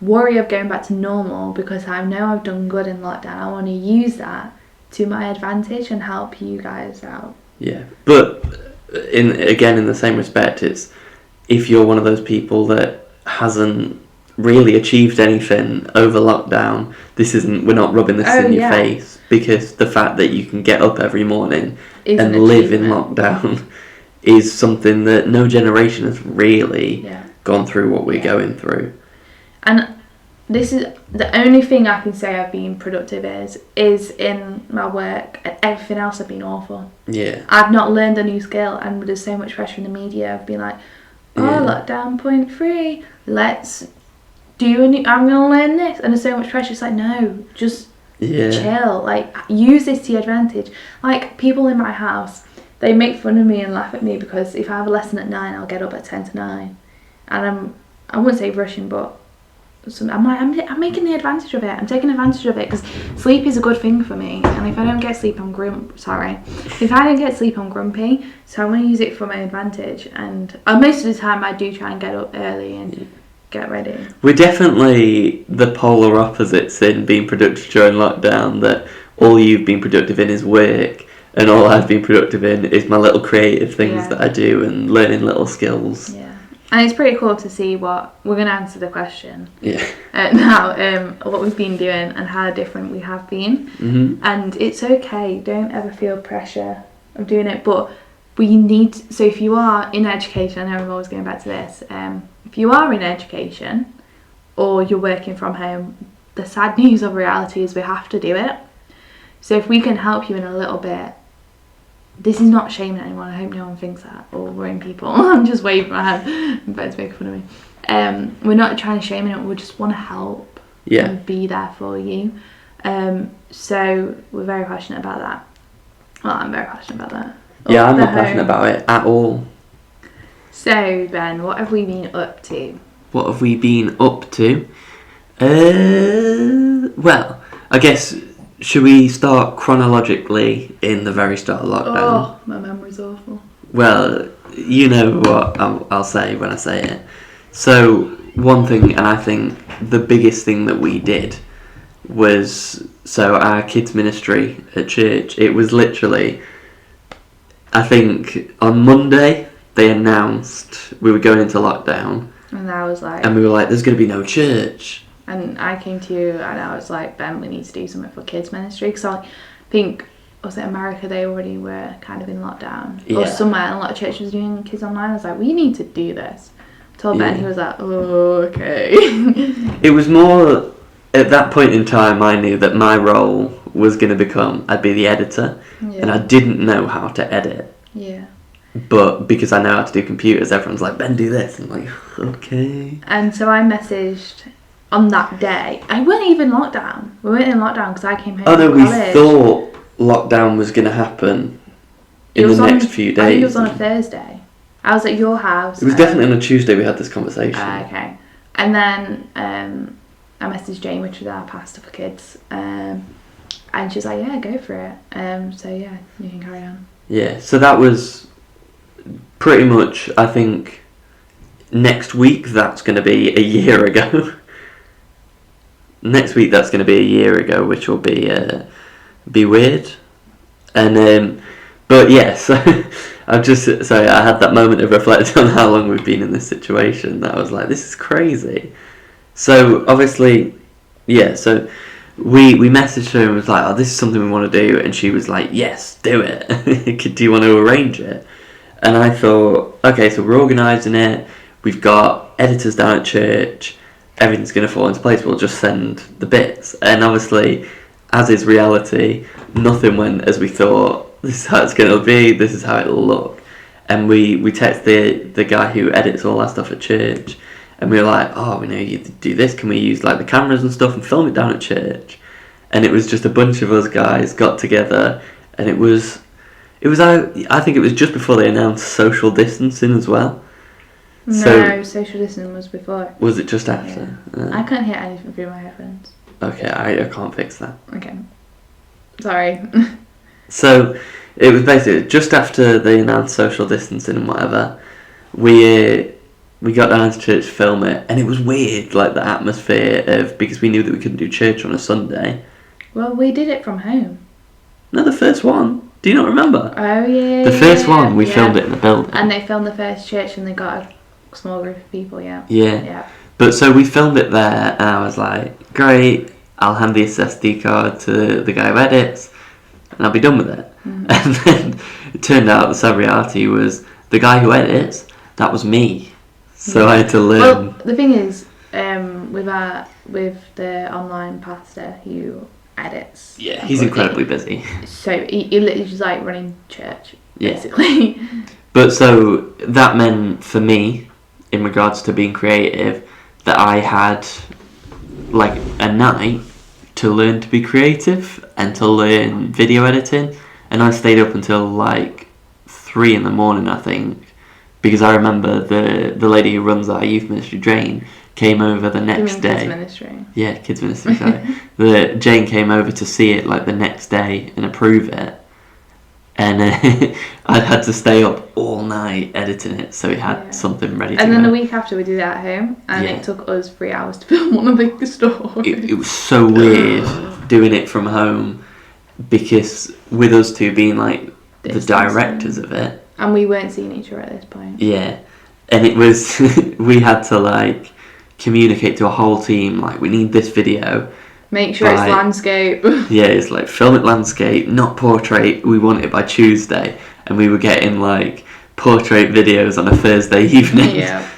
worry of going back to normal, because I know I've done good in lockdown. I want to use that to my advantage and help you guys out. Yeah, but in the same respect, it's if you're one of those people that hasn't really achieved anything over lockdown, we're not rubbing this in your face, because the fact that you can get up every morning and live in lockdown is something that no generation has really gone through what we're going through. And this is the only thing I can say I've been productive is in my work, and everything else I've been awful. Yeah. I've not learned a new skill, and there's so much pressure in the media. I've been like, lockdown point 3, let's do I'm gonna learn this, and there's so much pressure. It's like, no, just chill. Like, use this to your advantage. Like, people in my house, they make fun of me and laugh at me because if I have a lesson at 9, I'll get up at 10 to 9, and I wouldn't say rushing, but I'm making the advantage of it. I'm taking advantage of it because sleep is a good thing for me, and if I don't get sleep, I'm if I don't get sleep, I'm grumpy. So I'm going to use it for my advantage, and most of the time I do try and get up early and get ready. We're definitely the polar opposites in being productive during lockdown, that all you've been productive in is work, and all I've been productive in is my little creative things that I do and learning little skills. Yeah. And it's pretty cool to see what we're going to answer the question. Yeah. Now, what we've been doing and how different we have been. Mm-hmm. And it's okay. Don't ever feel pressure of doing it. But we need. So if you are in education, I know I'm always going back to this. If you are in education or you're working from home, the sad news of reality is we have to do it. So if we can help you in a little bit. This is not shaming anyone. I hope no one thinks that, or worrying people. I'm just waving my hand. Better make fun of me. We're not trying to shame anyone. We just want to help and be there for you. So we're very passionate about that. Well, I'm very passionate about that. Yeah, I'm not passionate about it at all. So Ben, what have we been up to? What have we been up to? Well, I guess. Should we start chronologically in the very start of lockdown? Oh, my memory's awful. Well, you know what I'll say when I say it. So, one thing, and I think the biggest thing that we did was, so our kids' ministry at church, it was literally, I think on Monday, they announced we were going into lockdown. And I was like... And we were like, there's going to be no church. And I came to you and I was like, Ben, we need to do something for kids ministry, because I think, was it America, they already were kind of in lockdown, or somewhere, and a lot of churches were doing kids online. I was like, we need to do this. I told Ben, he was like, oh, okay. It was more, at that point in time, I knew that my role was going to become, I'd be the editor, and I didn't know how to edit. Yeah. But because I know how to do computers, everyone's like, Ben, do this. I'm like, okay. And so I messaged... on that day, I weren't even lockdown. We weren't in lockdown because I came home from college. We thought lockdown was going to happen in the next few days. I think it was on a Thursday. I was at your house. It was definitely on a Tuesday we had this conversation. Okay. And then I messaged Jane, which is our pastor for kids, and she's like, yeah, go for it. So yeah, you can carry on. Yeah, so that was pretty much, I think, next week that's going to be a year ago. Next week that's going to be a year ago, which will be weird. And but yes, I had that moment of reflecting on how long we've been in this situation. That I was like, this is crazy. So obviously, so we messaged her and was like, oh, this is something we want to do, and she was like, yes, do it. Do you want to arrange it? And I thought, okay, so we're organising it. We've got editors down at church. Everything's going to fall into place, we'll just send the bits. And obviously, as is reality, nothing went as we thought. This is how it's going to be, this is how it'll look. And we texted the guy who edits all that stuff at church, and we were like, oh, we know you do this, can we use like the cameras and stuff and film it down at church? And it was just a bunch of us guys got together, and it was I think it was just before they announced social distancing as well. No, social distancing was before. Was it just after? I can't hear anything through my headphones. Okay, I can't fix that. Okay. Sorry. So, it was basically just after they announced social distancing and whatever, we we got down to church to film it, and it was weird, like the atmosphere of, because we knew that we couldn't do church on a Sunday. Well, we did it from home. No, the first one. Do you not remember? Oh, yeah. The first one, we filmed it in the building. And they filmed the first church and they got a small group of people, yeah. Yeah. But so we filmed it there, and I was like, great, I'll hand the SD card to the guy who edits, and I'll be done with it. Mm. And then it turned out the sad reality was the guy who edits, that was me. So I had to learn. Well, the thing is, with the online pastor who edits. Yeah, he's incredibly busy. So he literally just like running church, basically. Yeah. But so that meant for me, in regards to being creative, that I had like a night to learn to be creative and to learn video editing, and I stayed up until like 3 a.m, I think, because I remember the lady who runs our youth ministry, Jane, came over the next day. Kids ministry. Yeah, kids ministry. Sorry, Jane came over to see it like the next day and approve it, and I'd had to stay up all night editing it, so we had something ready to go. And then the week after we did it at home, and it took us 3 hours to film one of the stories. It was so weird doing it from home, because with us two being like the directors of it, and we weren't seeing each other at this point. Yeah, and it was we had to like communicate to a whole team, like, we need this video. Make sure it's landscape. Yeah, it's like, film it landscape, not portrait. We want it by Tuesday. And we were getting like portrait videos on a Thursday evening. Yeah.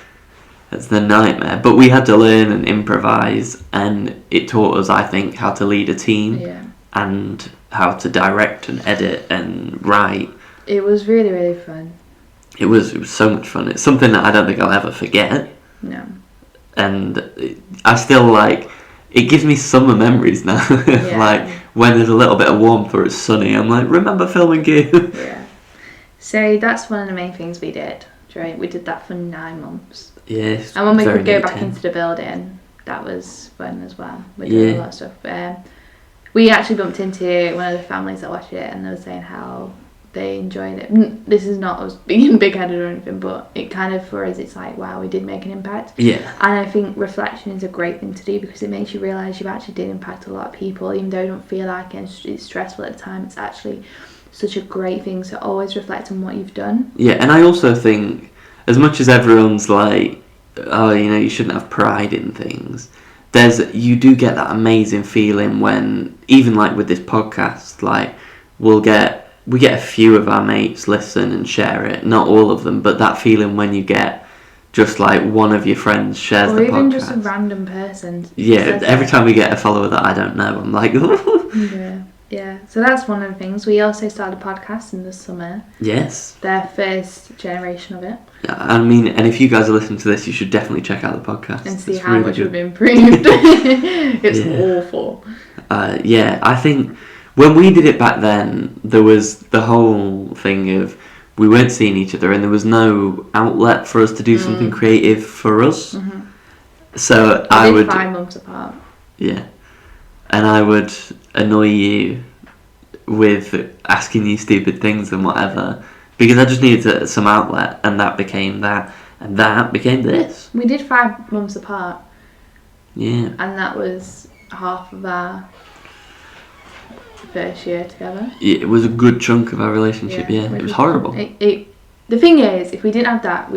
It's the nightmare. But we had to learn and improvise, and it taught us, I think, how to lead a team and how to direct and edit and write. It was really, really fun. It was so much fun. It's something that I don't think I'll ever forget. No. And I still like, it gives me summer memories now. Yeah. Like when there's a little bit of warmth or it's sunny, I'm like, remember filming you? Yeah. So that's one of the main things we did. Right? We did that for 9 months. Yes. And when we could go back into the building, that was fun as well. We did a lot of stuff. We actually bumped into one of the families that watched it, and they were saying how they enjoyed it. This is not us being big-headed or anything, but it kind of, for us, it's like, wow, we did make an impact. Yeah. And I think reflection is a great thing to do, because it makes you realise you actually did impact a lot of people, even though you don't feel like it's stressful at the time. It's actually such a great thing to always reflect on what you've done. Yeah, and I also think, as much as everyone's like, oh, you know, you shouldn't have pride in things, you do get that amazing feeling when, even like with this podcast, like we get a few of our mates listen and share it, not all of them, but that feeling when you get just like one of your friends shares the podcast. Or even just a random person. Yeah, every time we get a follower that I don't know, I'm like, yeah. So that's one of the things. We also started a podcast in the summer. Yes. Their first generation of it. I mean, and if you guys are listening to this, you should definitely check out the podcast. And see how much we've improved. It's awful. Yeah, I think when we did it back then, there was the whole thing of we weren't seeing each other, and there was no outlet for us to do something creative for us. Mm-hmm. So I would 5 months apart. Yeah, and I would annoy you with asking you stupid things and whatever, because I just needed some outlet, and that became that, and that became this. We did 5 months apart. Yeah. And that was half of our first year together. It was a good chunk of our relationship. Yeah, it was horrible. The thing is, if we didn't have that,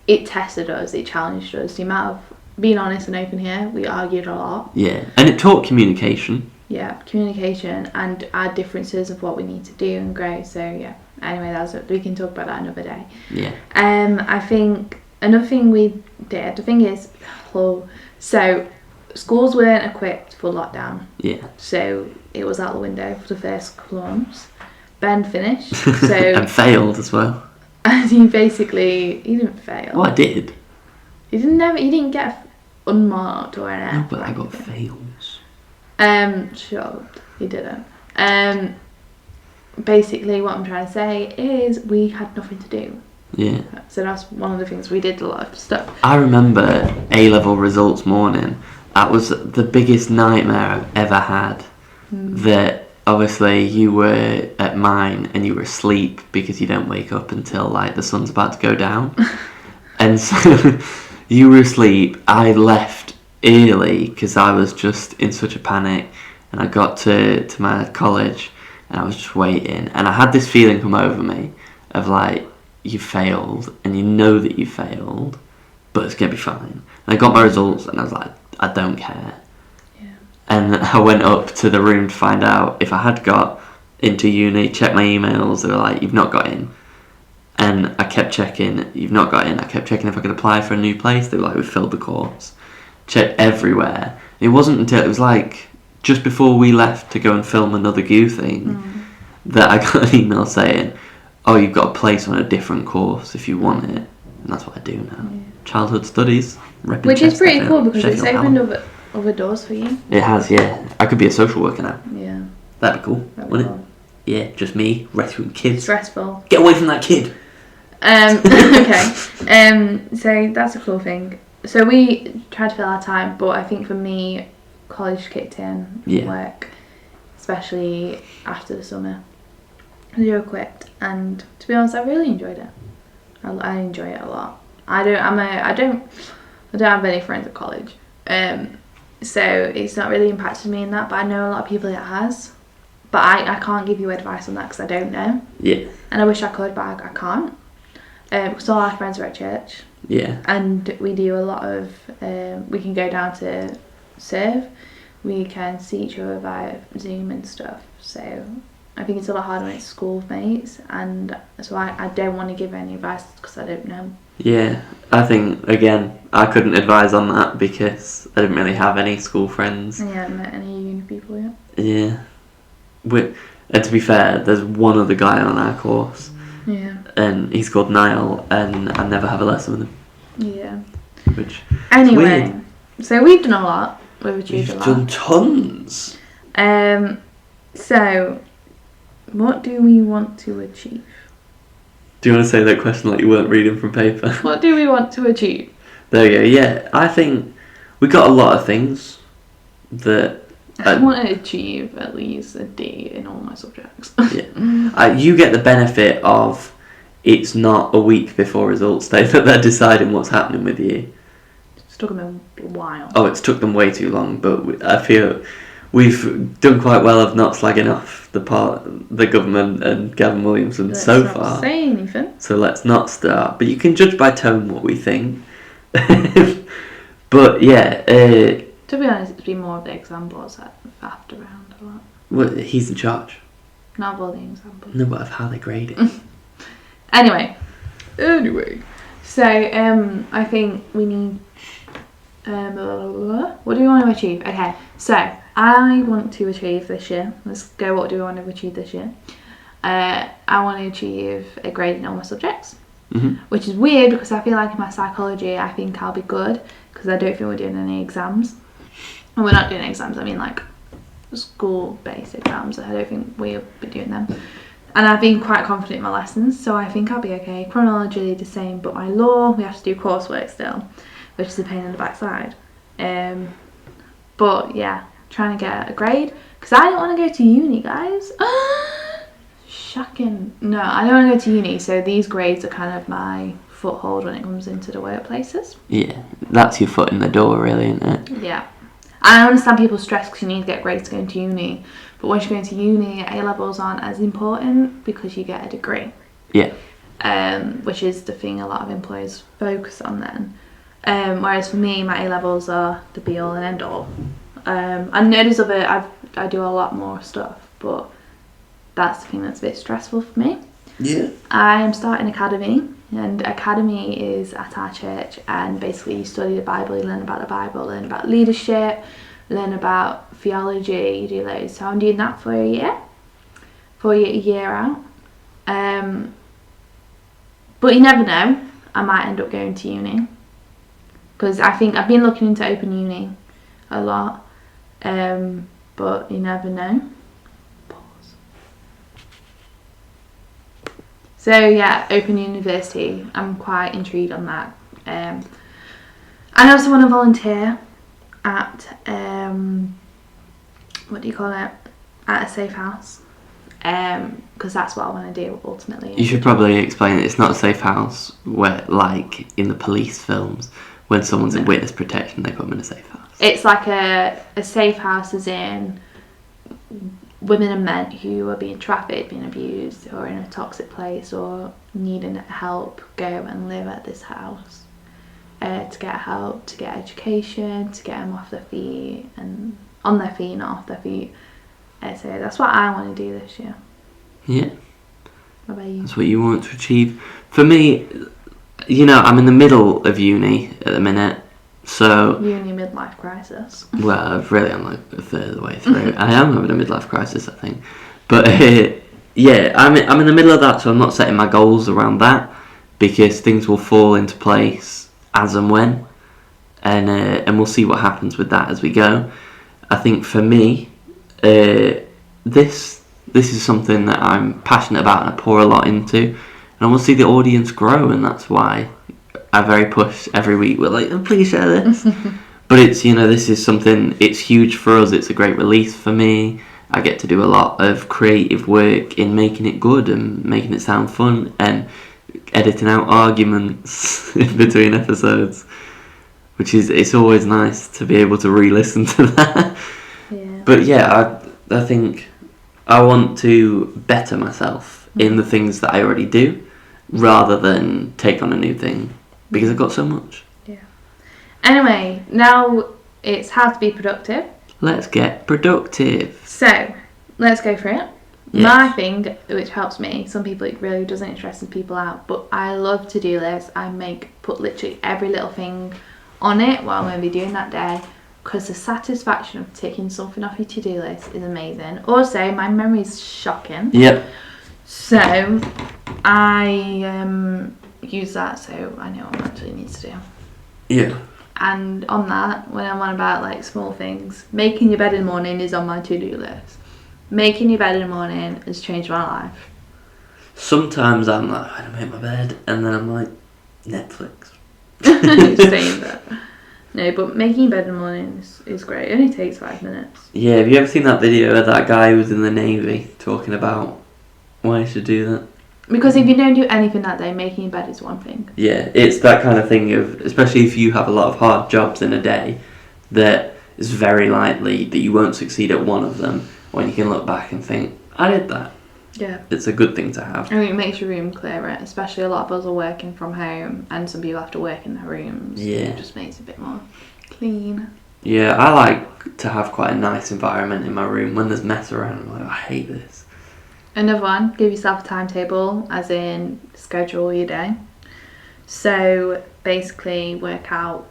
it tested us, it challenged us. The amount of being honest and open here, we argued a lot. Yeah, and it taught communication. Yeah, communication and our differences of what we need to do and grow. So yeah, anyway, we can talk about that another day. Yeah. I think another thing we did. The thing is, so schools weren't equipped for lockdown. Yeah. So it was out the window for the first couple of months. Ben finished. So and failed as well. And he didn't fail. Oh, I did. He didn't get unmarked or anything. No, but I got fails. Sure, he didn't. Basically what I'm trying to say is we had nothing to do. Yeah. So that's one of the things we did, a lot of stuff. I remember A-level results morning. That was the biggest nightmare I've ever had. That obviously you were at mine and you were asleep because you don't wake up until like the sun's about to go down. And so you were asleep. I left early because I was just in such a panic, and I got to my college and I was just waiting, and I had this feeling come over me of like, you failed and you know that you failed, but it's gonna be fine. And I got my results and I was like, I don't care. Yeah. And I went up to the room to find out if I had got into uni, checked my emails, they were like, you've not got in. And I kept checking, you've not got in. I kept checking if I could apply for a new place. They were like, we've filled the course. Checked everywhere. It wasn't until it was like just before we left to go and film another Goo thing that I got an email saying, oh, you've got a place on a different course if you want it. And that's what I do now. Yeah. Childhood studies. Which is pretty cool because it's opened other doors for you. It has, yeah. I could be a social worker now. Yeah. That'd be cool, wouldn't it? Yeah, just me rescuing kids. Stressful. Get away from that kid. Okay. So that's a cool thing. So we tried to fill our time, but I think for me, college kicked in. Work, especially after the summer. Zero quit, and to be honest, I really enjoyed it. I enjoy it a lot. I don't have any friends at college, so it's not really impacted me in that. But I know a lot of people it has. But I can't give you advice on that because I don't know. Yeah. And I wish I could, but I can't. Because all our friends are at church. Yeah. And we do a lot of, we can go down to serve. We can see each other via Zoom and stuff. So I think it's a lot harder when it's schoolmates. And so I don't want to give any advice because I don't know. Yeah. I think, again, I couldn't advise on that because I didn't really have any school friends. And you haven't met any uni people yet. Yeah. And to be fair, there's one other guy on our course. Yeah. And he's called Niall, and I never have a lesson with him. Yeah. Which anyway, so we've done a lot. We've achieved a lot. We've done tons. So, what do we want to achieve? Do you want to say that question like you weren't reading from paper? What do we want to achieve? There you go. Yeah, I think we got a lot of things that. I want to achieve at least a D in all my subjects. Yeah. You get the benefit of it's not a week before results day that they're deciding what's happening with you. It's took them a while. Oh, it's took them way too long, but I feel we've done quite well of not slagging off the government and Gavin Williamson so far. Let's not say anything. So let's not start. But you can judge by tone what we think. But yeah. To be honest, it's been more of the examples that I've faffed around a lot. Well, he's in charge. Not of all the examples. No, but of how they grade it. Anyway. So, I think we need... what do we want to achieve? Okay, so, I want to achieve this year. Let's go, what do we want to achieve this year? I want to achieve a grade in all my subjects. Mm-hmm. Which is weird because I feel like in my psychology, I think I'll be good. Because I don't think we're doing any exams. And we're not doing exams, I mean like school-based exams. I don't think we'll be doing them. And I've been quite confident in my lessons, so I think I'll be okay. Chronology the same, but my law, we have to do coursework still, which is a pain in the backside. But yeah, trying to get a grade. Because I don't want to go to uni, guys. Shocking. No, I don't want to go to uni, so these grades are kind of my foothold when it comes into the workplaces. Yeah, that's your foot in the door, really, isn't it? Yeah. I understand people stress because you need to get grades to go into uni, but once you're going to uni, A-levels aren't as important because you get a degree. Yeah. Which is the thing a lot of employers focus on then. Whereas for me, my A-levels are the be-all and end-all. I know there's I do a lot more stuff, but that's the thing that's a bit stressful for me. Yeah. I am starting academy. And academy is at our church, and basically you study the Bible, you learn about the Bible, learn about leadership, learn about theology, you do loads. So I'm doing that for a year out. But you never know, I might end up going to uni. Because I think I've been looking into open uni a lot, but you never know. So yeah, Open University, I'm quite intrigued on that. I also want to volunteer at, what do you call it, at a safe house. because that's what I want to do ultimately. You should probably explain it's not a safe house where, like in the police films, when someone's in witness protection, they put them in a safe house. It's like a safe house, as in women and men who are being trafficked, being abused, or in a toxic place, or needing help, go and live at this house to get help, to get education, to get them off their feet, and on their feet, not off their feet. So that's what I want to do this year. Yeah. What about you? That's what you want to achieve. For me, I'm in the middle of uni at the minute, so... Uni midlife crisis. Well, really, I'm like a third of the way through. I am having a midlife crisis, I think. But, yeah, I'm in the middle of that, so I'm not setting my goals around that, because things will fall into place as and when, and we'll see what happens with that as we go. I think for me, this is something that I'm passionate about and I pour a lot into, and I want to see the audience grow, and that's why I very push every week. We're like, please share this. But it's, this is something, it's huge for us. It's a great release for me. I get to do a lot of creative work in making it good and making it sound fun and editing out arguments in between episodes, which is, it's always nice to be able to re-listen to that. Yeah. But yeah, I think I want to better myself in the things that I already do rather than take on a new thing, because I've got so much. Yeah. Anyway, now it's how to be productive. Let's get productive. So, let's go for it. Yes. My thing, which helps me, some people it really doesn't interest people out, but I love to-do lists. I put literally every little thing on it what I'm going to be doing that day, because the satisfaction of ticking something off your to-do list is amazing. Also, my memory is shocking. Yep. So, I use that so I know what I actually need to do. Yeah. And on that, when I'm on about like small things, making your bed in the morning is on my to-do list. Making your bed in the morning has changed my life. Sometimes I'm like, I don't make my bed, and then I'm like, Netflix. Staying there. No, but making your bed in the morning is great. It only takes 5 minutes. Yeah, have you ever seen that video of that guy who was in the Navy talking about why you should do that? Because if you don't do anything that day, making your bed is one thing. Yeah, it's that kind of thing of, especially if you have a lot of hard jobs in a day, that it's very likely that you won't succeed at one of them when you can look back and think, I did that. Yeah. It's a good thing to have. I mean, it makes your room clearer, especially a lot of us are working from home and some people have to work in their rooms. Yeah. It just makes it a bit more clean. Yeah, I like to have quite a nice environment in my room. When there's mess around, I'm like, I hate this. Another one, give yourself a timetable, as in schedule your day. So basically work out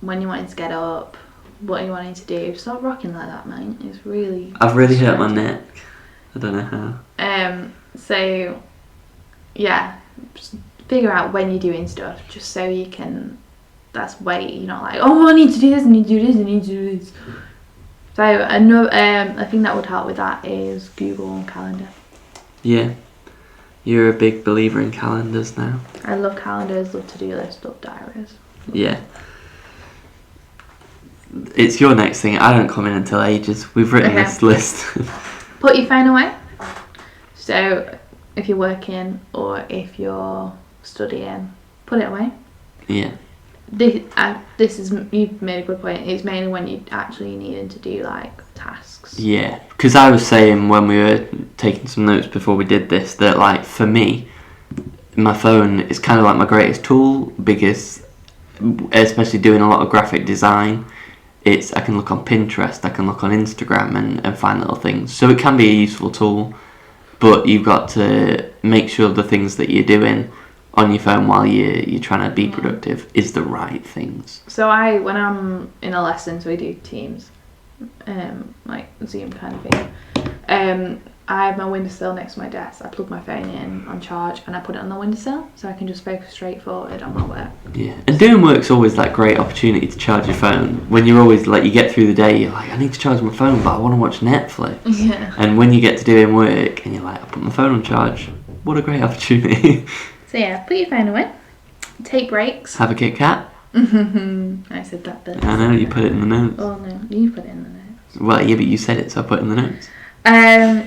when you wanting to get up, what you wanting to do. Stop rocking like that, mate. It's really... I've really hurt my neck. I don't know how. So, yeah, just figure out when you're doing stuff, just so you can... That's way, you're not like, oh, I need to do this, I need to do this, I need to do this. So, a thing that would help with that is Google Calendar. Yeah. You're a big believer in calendars now. I love calendars, love to-do lists, love diaries. Yeah. It's your next thing. I don't come in until ages. We've written this list. Put your phone away. So, if you're working or if you're studying, put it away. Yeah. This is, you've made a good point. It's mainly when you actually needing to do like tasks. Yeah, because I was saying when we were taking some notes before we did this that, like, for me, my phone is kind of like my greatest tool, because especially doing a lot of graphic design, I can look on Pinterest, I can look on Instagram and find little things. So it can be a useful tool, but you've got to make sure the things that you're doing on your phone while you're trying to be productive is the right things. So when I'm in a lesson, so we do Teams, like Zoom kind of thing, I have my windowsill next to my desk. I plug my phone in on charge and I put it on the windowsill so I can just focus straight forward on my work. Yeah, and doing work's always that great opportunity to charge your phone. When you're always like, you get through the day, you're like, I need to charge my phone, but I want to watch Netflix. Yeah. And when you get to doing work and you're like, I put my phone on charge, what a great opportunity. So yeah, put your phone away. Take breaks. Have a Kit Kat. I said that bit. I know, you put it in the notes. Oh no, you put it in the notes. Well, yeah, but you said it, so I put it in the notes.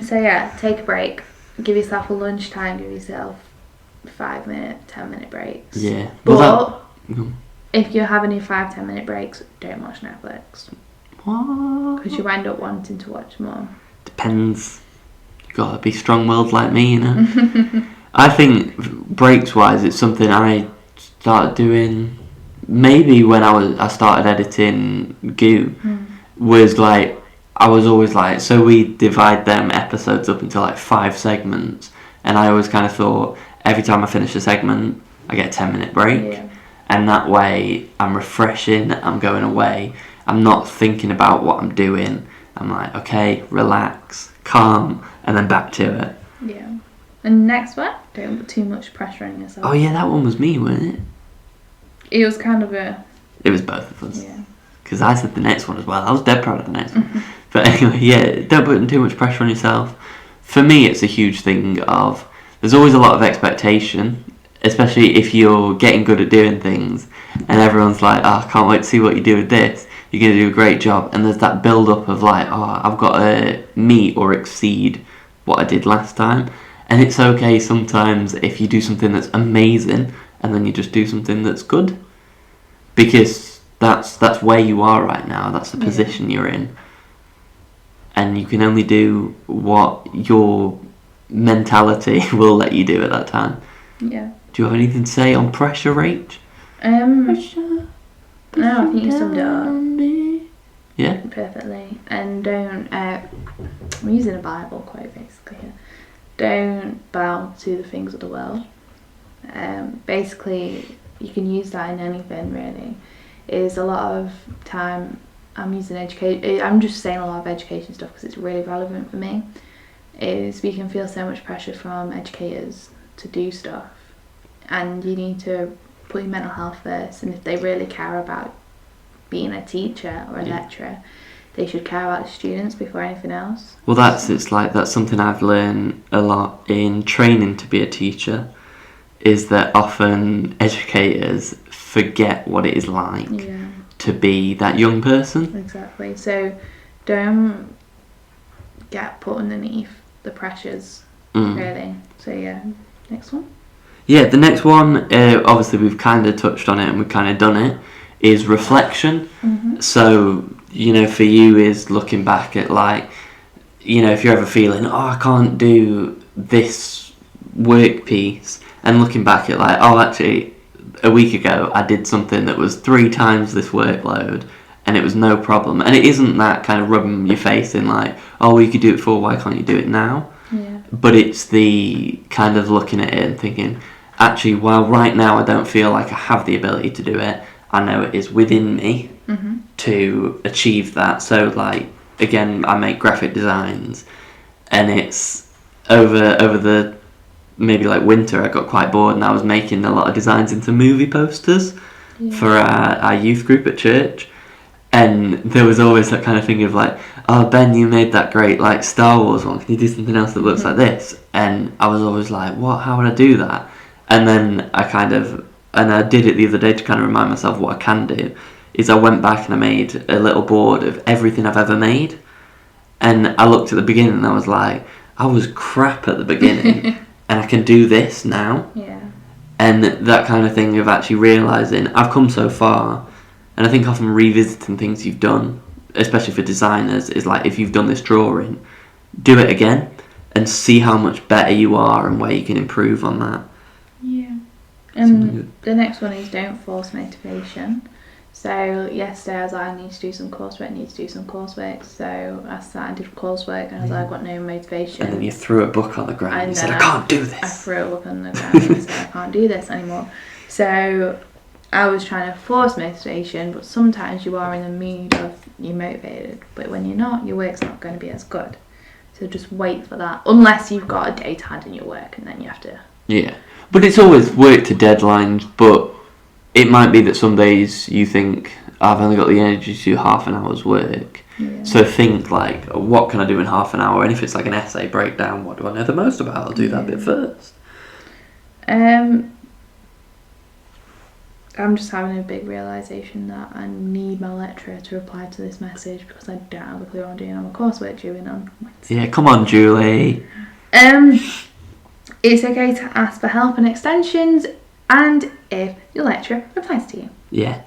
So yeah, take a break. give yourself a lunchtime, give yourself 5-minute, 10-minute breaks. Yeah. But if you're having your 5-10 minute breaks, don't watch Netflix. What? Because you end up wanting to watch more. Depends. You gotta be strong-willed like me, you know. I think breaks-wise, it's something I started doing. Maybe when I started editing Goo, was like I was always like, so we divide them episodes up into like 5 segments, and I always kind of thought every time I finish a segment, I get a 10-minute break. Yeah. And that way, I'm refreshing, I'm going away, I'm not thinking about what I'm doing. I'm like, okay, relax, calm, and then back to it. Yeah. And next one, don't put too much pressure on yourself. Oh yeah, that one was me, wasn't it? It was kind of a... It was both of us. Yeah. Because I said the next one as well. I was dead proud of the next one. But anyway, yeah, don't put too much pressure on yourself. For me, it's a huge thing of... There's always a lot of expectation, especially if you're getting good at doing things and everyone's like, oh, I can't wait to see what you do with this, you're going to do a great job, and there's that build up of like, oh, I've got to meet or exceed what I did last time. And it's okay sometimes if you do something that's amazing and then you just do something that's good, because that's where you are right now, that's the position you're in, and you can only do what your mentality will let you do at that time. Yeah. Do you have anything to say on pressure, Rach? Pressure. No, I think you summed it up. Yeah. Perfectly. And don't. I'm using a Bible quote basically here. Don't bow to the things of the world. Basically, you can use that in anything really. Is a lot of time I'm using education. I'm just saying a lot of education stuff because it's really relevant for me. Is we can feel so much pressure from educators to do stuff, and you need to put your mental health first. And if they really care about being a teacher or a lecturer, they should care about the students before anything else. Well, that's something I've learned a lot in training to be a teacher, is that often educators forget what it is like to be that young person. Exactly. So don't get put underneath the pressures, really. So yeah, next one. Yeah, the next one, obviously we've kind of touched on it and we've kind of done it, is reflection. So, you know, for you is looking back at like, you know, if you're ever feeling, oh, I can't do this work piece, and looking back at like, oh, actually, a week ago I did something that was 3 times this workload and it was no problem. And it isn't that kind of rubbing your face in like, oh, well, you could do it before, why can't you do it now? Yeah. But it's the kind of looking at it and thinking, actually, while right now I don't feel like I have the ability to do it, I know it is within me to achieve that. So like, again, I make graphic designs, and it's over the maybe like winter I got quite bored and I was making a lot of designs into movie posters for our youth group at church. And there was always that kind of thing of like, oh, Ben, you made that great like Star Wars one, can you do something else that looks like this? And I was always like, what, how would I do that? And then I did it the other day to kind of remind myself what I can do, is I went back and I made a little board of everything I've ever made. And I looked at the beginning and I was like, I was crap at the beginning and I can do this now. Yeah. And that kind of thing of actually realising I've come so far. And I think often revisiting things you've done, especially for designers, is like, if you've done this drawing, do it again and see how much better you are and where you can improve on that. Yeah. And the next one is don't force motivation. So yesterday I was like, I need to do some coursework, so I sat and did coursework and I was like, I've got no motivation. And then you threw a book on the ground and you said, I can't do this. I threw a book on the ground and said, I can't do this anymore. So I was trying to force motivation, but sometimes you are in the mood of you're motivated, but when you're not, your work's not going to be as good. So just wait for that, unless you've got a day to hand in your work, and then you have to... Yeah, but it's always work to deadlines, but it might be that some days you think, I've only got the energy to do half an hour's work. Yeah. So think like, what can I do in half an hour? And if it's like an essay breakdown, what do I know the most about? I'll do that bit first. I'm just having a big realisation that I need my lecturer to reply to this message because I don't have a clue what I'm doing on my coursework due in on Wednesday. Yeah, come on, Julie. It's okay to ask for help and extensions, and if your lecturer replies to you. Yeah.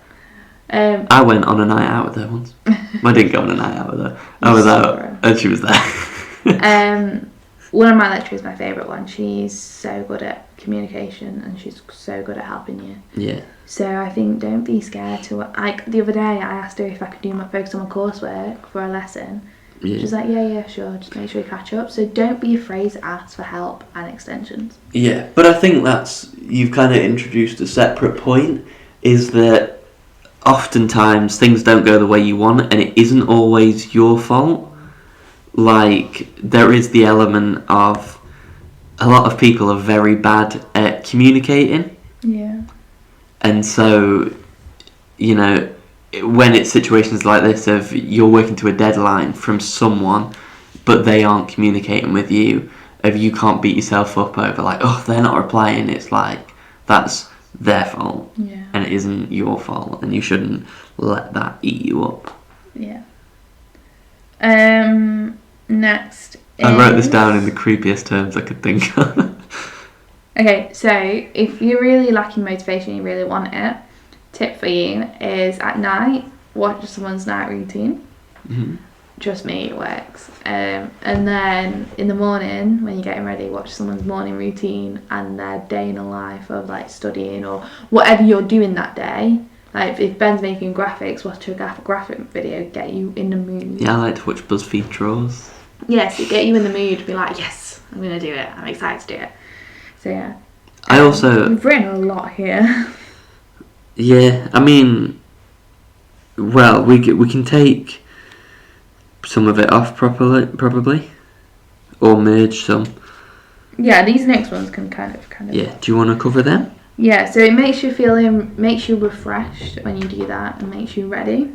I went on a night out with her once. I didn't go on a night out with her. I was out and she was there. One of my lecturers is my favourite one. She's so good at communication and she's so good at helping you. Yeah. So I think don't be scared to... Like, the other day I asked her if I could focus on my coursework for a lesson. Yeah. She's like, yeah, sure. Just make sure you catch up. So don't be afraid to ask for help and extensions. Yeah, but I think you've kind of introduced a separate point, is that oftentimes things don't go the way you want and it isn't always your fault. Like, there is the element of a lot of people are very bad at communicating. Yeah. And so, you know, when it's situations like this of you're working to a deadline from someone but they aren't communicating with you, of you can't beat yourself up over like, oh, they're not replying. It's like, that's their fault. Yeah. And it isn't your fault, and you shouldn't let that eat you up. Yeah. Next I wrote this down in the creepiest terms I could think of. Okay, so if you're really lacking motivation, you really want it, tip for you is at night, watch someone's night routine. Mm-hmm. Trust me, it works. And then in the morning, when you're getting ready, watch someone's morning routine and their day in a life of like studying or whatever you're doing that day. Like if Ben's making graphics, watch a graphic video, get you in the mood. Yeah, I like to watch BuzzFeed draws. Yes, it get you in the mood to be like, yes, I'm going to do it. I'm excited to do it. So yeah. We've written a lot here. Yeah, I mean, well, we can take some of it off probably, or merge some. Yeah, these next ones can kind of. Yeah, do you want to cover them? Yeah, so it makes you refreshed when you do that and makes you ready.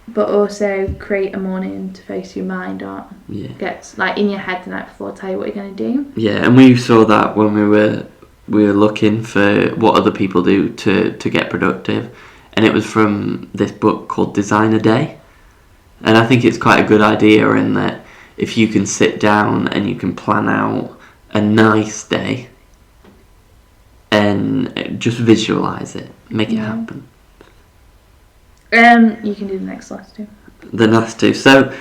But also create a morning to focus your mind on. Yeah. Get like in your head the night before, tell you what you're going to do. Yeah, and we saw that when we were looking for what other people do to get productive, and it was from this book called Design a Day. And I think it's quite a good idea in that if you can sit down and you can plan out a nice day and just visualise it, make it happen. You can do the next last two. The last two. So,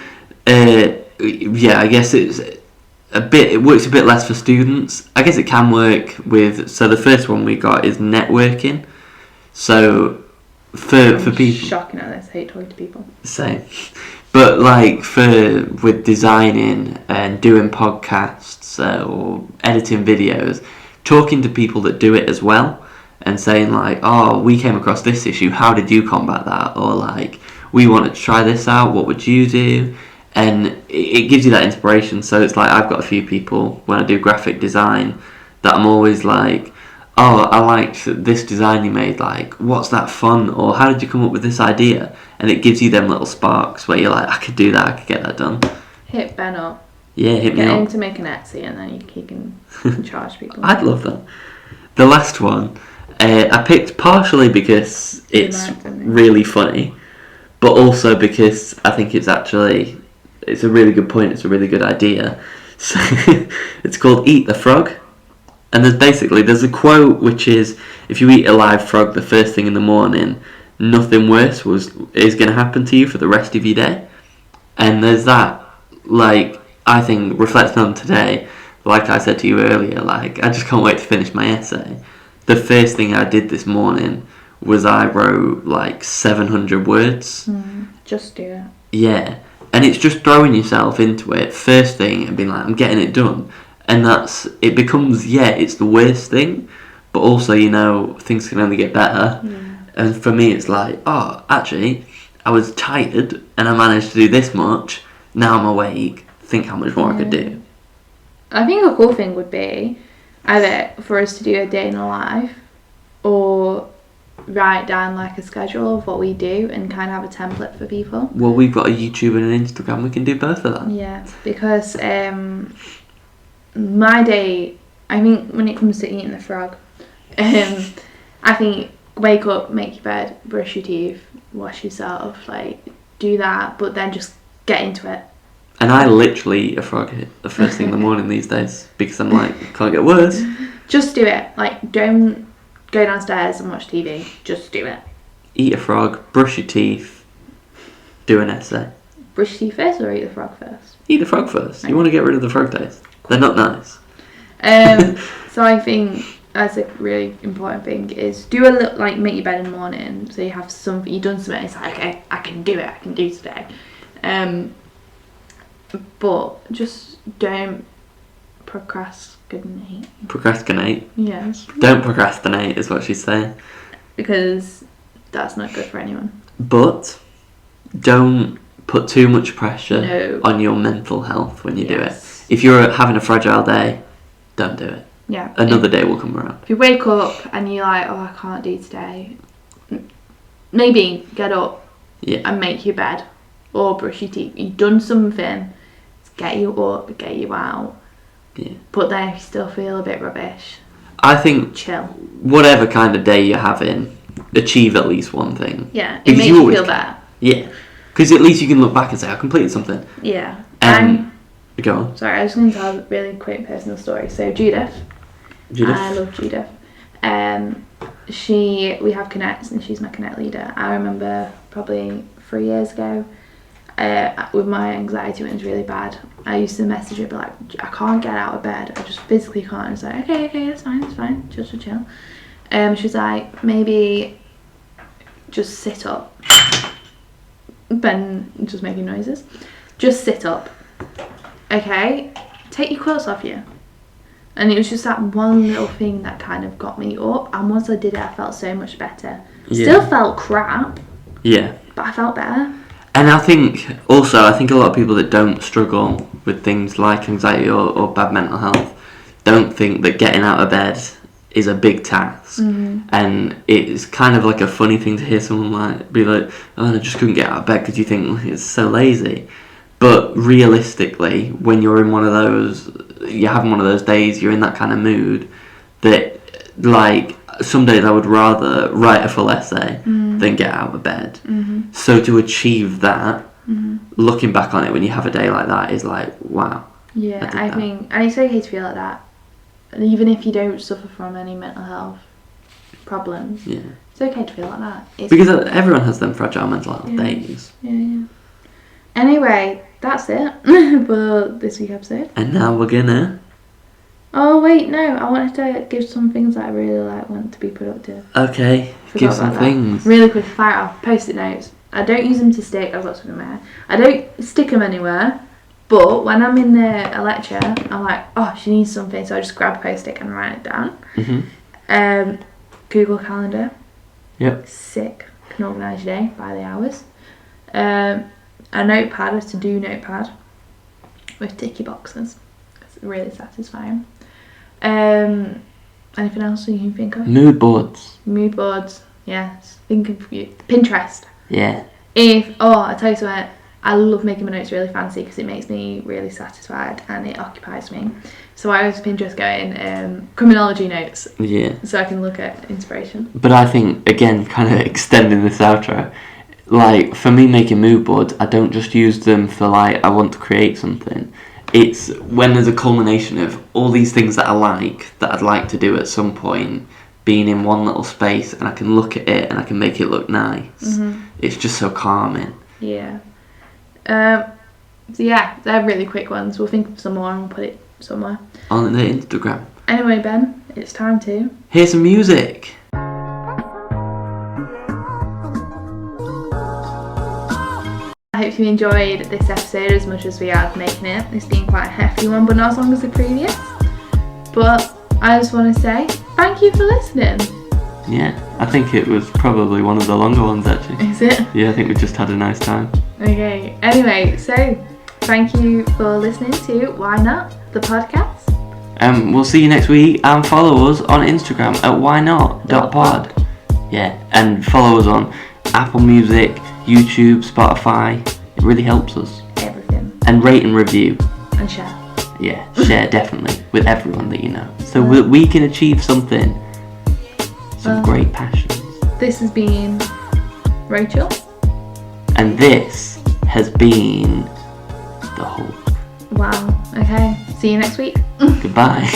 yeah, I guess it works a bit less for students. I guess it can work with, so the first one we got is networking. So, for people... Shocking at this, I hate talking to people. Same. But like with designing and doing podcasts or editing videos, talking to people that do it as well and saying like, oh, we came across this issue, how did you combat that? Or like, we wanted to try this out, what would you do? And it gives you that inspiration. So it's like, I've got a few people when I do graphic design that I'm always like, oh, I liked this design you made, like, what's that fun? Or how did you come up with this idea? And it gives you them little sparks where you're like, I could do that, I could get that done. Hit Ben up. Yeah, hit me Get up. him to make an Etsy and then he can charge people. I'd love that. The last one, I picked partially because it's really funny, but also because I think it's a really good point, it's a really good idea. So it's called Eat the Frog. And there's a quote which is, if you eat a live frog the first thing in the morning, nothing worse is going to happen to you for the rest of your day. And there's that, like, I think, reflecting on today, like I said to you earlier, like, I just can't wait to finish my essay. The first thing I did this morning was I wrote, like, 700 words. Just do it. Yeah. And it's just throwing yourself into it first thing and being like, I'm getting it done. And it becomes, it's the worst thing, but also, you know, things can only get better. Yeah. And for me, it's like, oh, actually, I was tired and I managed to do this much. Now I'm awake. Think how much more I could do. I think a cool thing would be either for us to do a day in the life or write down like a schedule of what we do and kind of have a template for people. Well, we've got a YouTube and an Instagram. We can do both of that. Yeah, because... my day, I think when it comes to eating the frog, I think wake up, make your bed, brush your teeth, wash yourself, like do that, but then just get into it. And I literally eat a frog the first thing in the morning these days because I'm like, can't get worse. Just do it. Like, don't go downstairs and watch TV. Just do it. Eat a frog, brush your teeth, do an essay. Brush your teeth first or eat the frog first? Eat the frog first. You want to get rid of the frog taste. They're not nice. So I think that's a really important thing is do a little, like, make your bed in the morning so you have something, you've done something, it's like, okay, I can do it, I can do today. But just don't procrastinate. Procrastinate? Yes. Don't procrastinate is what she's saying. Because that's not good for anyone. But don't put too much pressure No. on your mental health when you do it. Yes. If you're having a fragile day, don't do it. Yeah. Another day will come around. If you wake up and you're like, oh, I can't do today, maybe get up and make your bed or brush your teeth. You've done something to get you up, get you out. Yeah. But then if you still feel a bit rubbish, I think chill. Whatever kind of day you're having, achieve at least one thing. Yeah, it Because makes you feel better. Yeah. Because at least you can look back and say, I completed something. Yeah. Go on. Sorry, I was going to tell a really quick personal story. So Judith. I love Judith. We have Connects and she's my Connect leader. I remember probably 3 years ago, with my anxiety when it was really bad, I used to message her, be like, I can't get out of bed, I just physically can't. And it's like, okay, that's fine, just chill. She's like, maybe just sit up. Ben just making noises. Just sit up. Okay, take your clothes off you. And it was just that one little thing that kind of got me up. And once I did it, I felt so much better. Yeah. Still felt crap. Yeah. But I felt better. And I think a lot of people that don't struggle with things like anxiety or bad mental health don't think that getting out of bed is a big task. Mm-hmm. And it's kind of like a funny thing to hear someone be like, oh, I just couldn't get out of bed because you think it's so lazy. But realistically, when you're in you're having one of those days, you're in that kind of mood that, like, some days I would rather write a full essay than get out of bed. Mm-hmm. So to achieve that, looking back on it when you have a day like that is like, wow. Yeah, I think, and it's okay to feel like that. And even if you don't suffer from any mental health problems, it's okay to feel like that. Because everyone has them fragile mental health days. Yeah. Anyway, that's it for this week's episode. And now we're gonna... Oh wait, no, I wanted to give some things that I really want to be productive. Okay, give some things. Really quick, fire off, post-it notes. I don't use them to stick, I've got some in my hair. I don't stick them anywhere, but when I'm in a lecture, I'm like, oh, she needs something, so I just grab a post-it and write it down. Mm-hmm. Google Calendar. Yep. Sick. Can organise your day by the hours. A notepad, a to-do notepad with ticky boxes. It's really satisfying. Anything else you can think of? Mood boards. Mood boards, yes. Think of you. Pinterest. Yeah. I'll tell you something. I love making my notes really fancy because it makes me really satisfied and it occupies me. So I always Pinterest going criminology notes. Yeah. So I can look at inspiration. But I think, again, kind of extending this outro, like, for me making mood boards, I don't just use them for, like, I want to create something. It's when there's a culmination of all these things that I like, that I'd like to do at some point, being in one little space, and I can look at it and I can make it look nice. Mm-hmm. It's just so calming. Yeah. So yeah, they're really quick ones. We'll think of some more and we'll put it somewhere. On the Instagram. Anyway, Ben, it's time to... hear some music. I hope you enjoyed this episode as much as we have making it. It's been quite a hefty one, but not as long as the previous. But I just want to say thank you for listening. Yeah, I think it was probably one of the longer ones, actually. Is it? Yeah, I think we just had a nice time. Okay, anyway, so thank you for listening to Why Not, the podcast. We'll see you next week, and follow us on Instagram at whynot.pod. Yeah, and follow us on Apple Music, YouTube, Spotify. It really helps us. Everything. And rate and review. And share. Yeah, share definitely with everyone that you know. So we can achieve something. Some great passions. This has been Rachael. And this has been the Hulk. Wow. Okay. See you next week. Goodbye.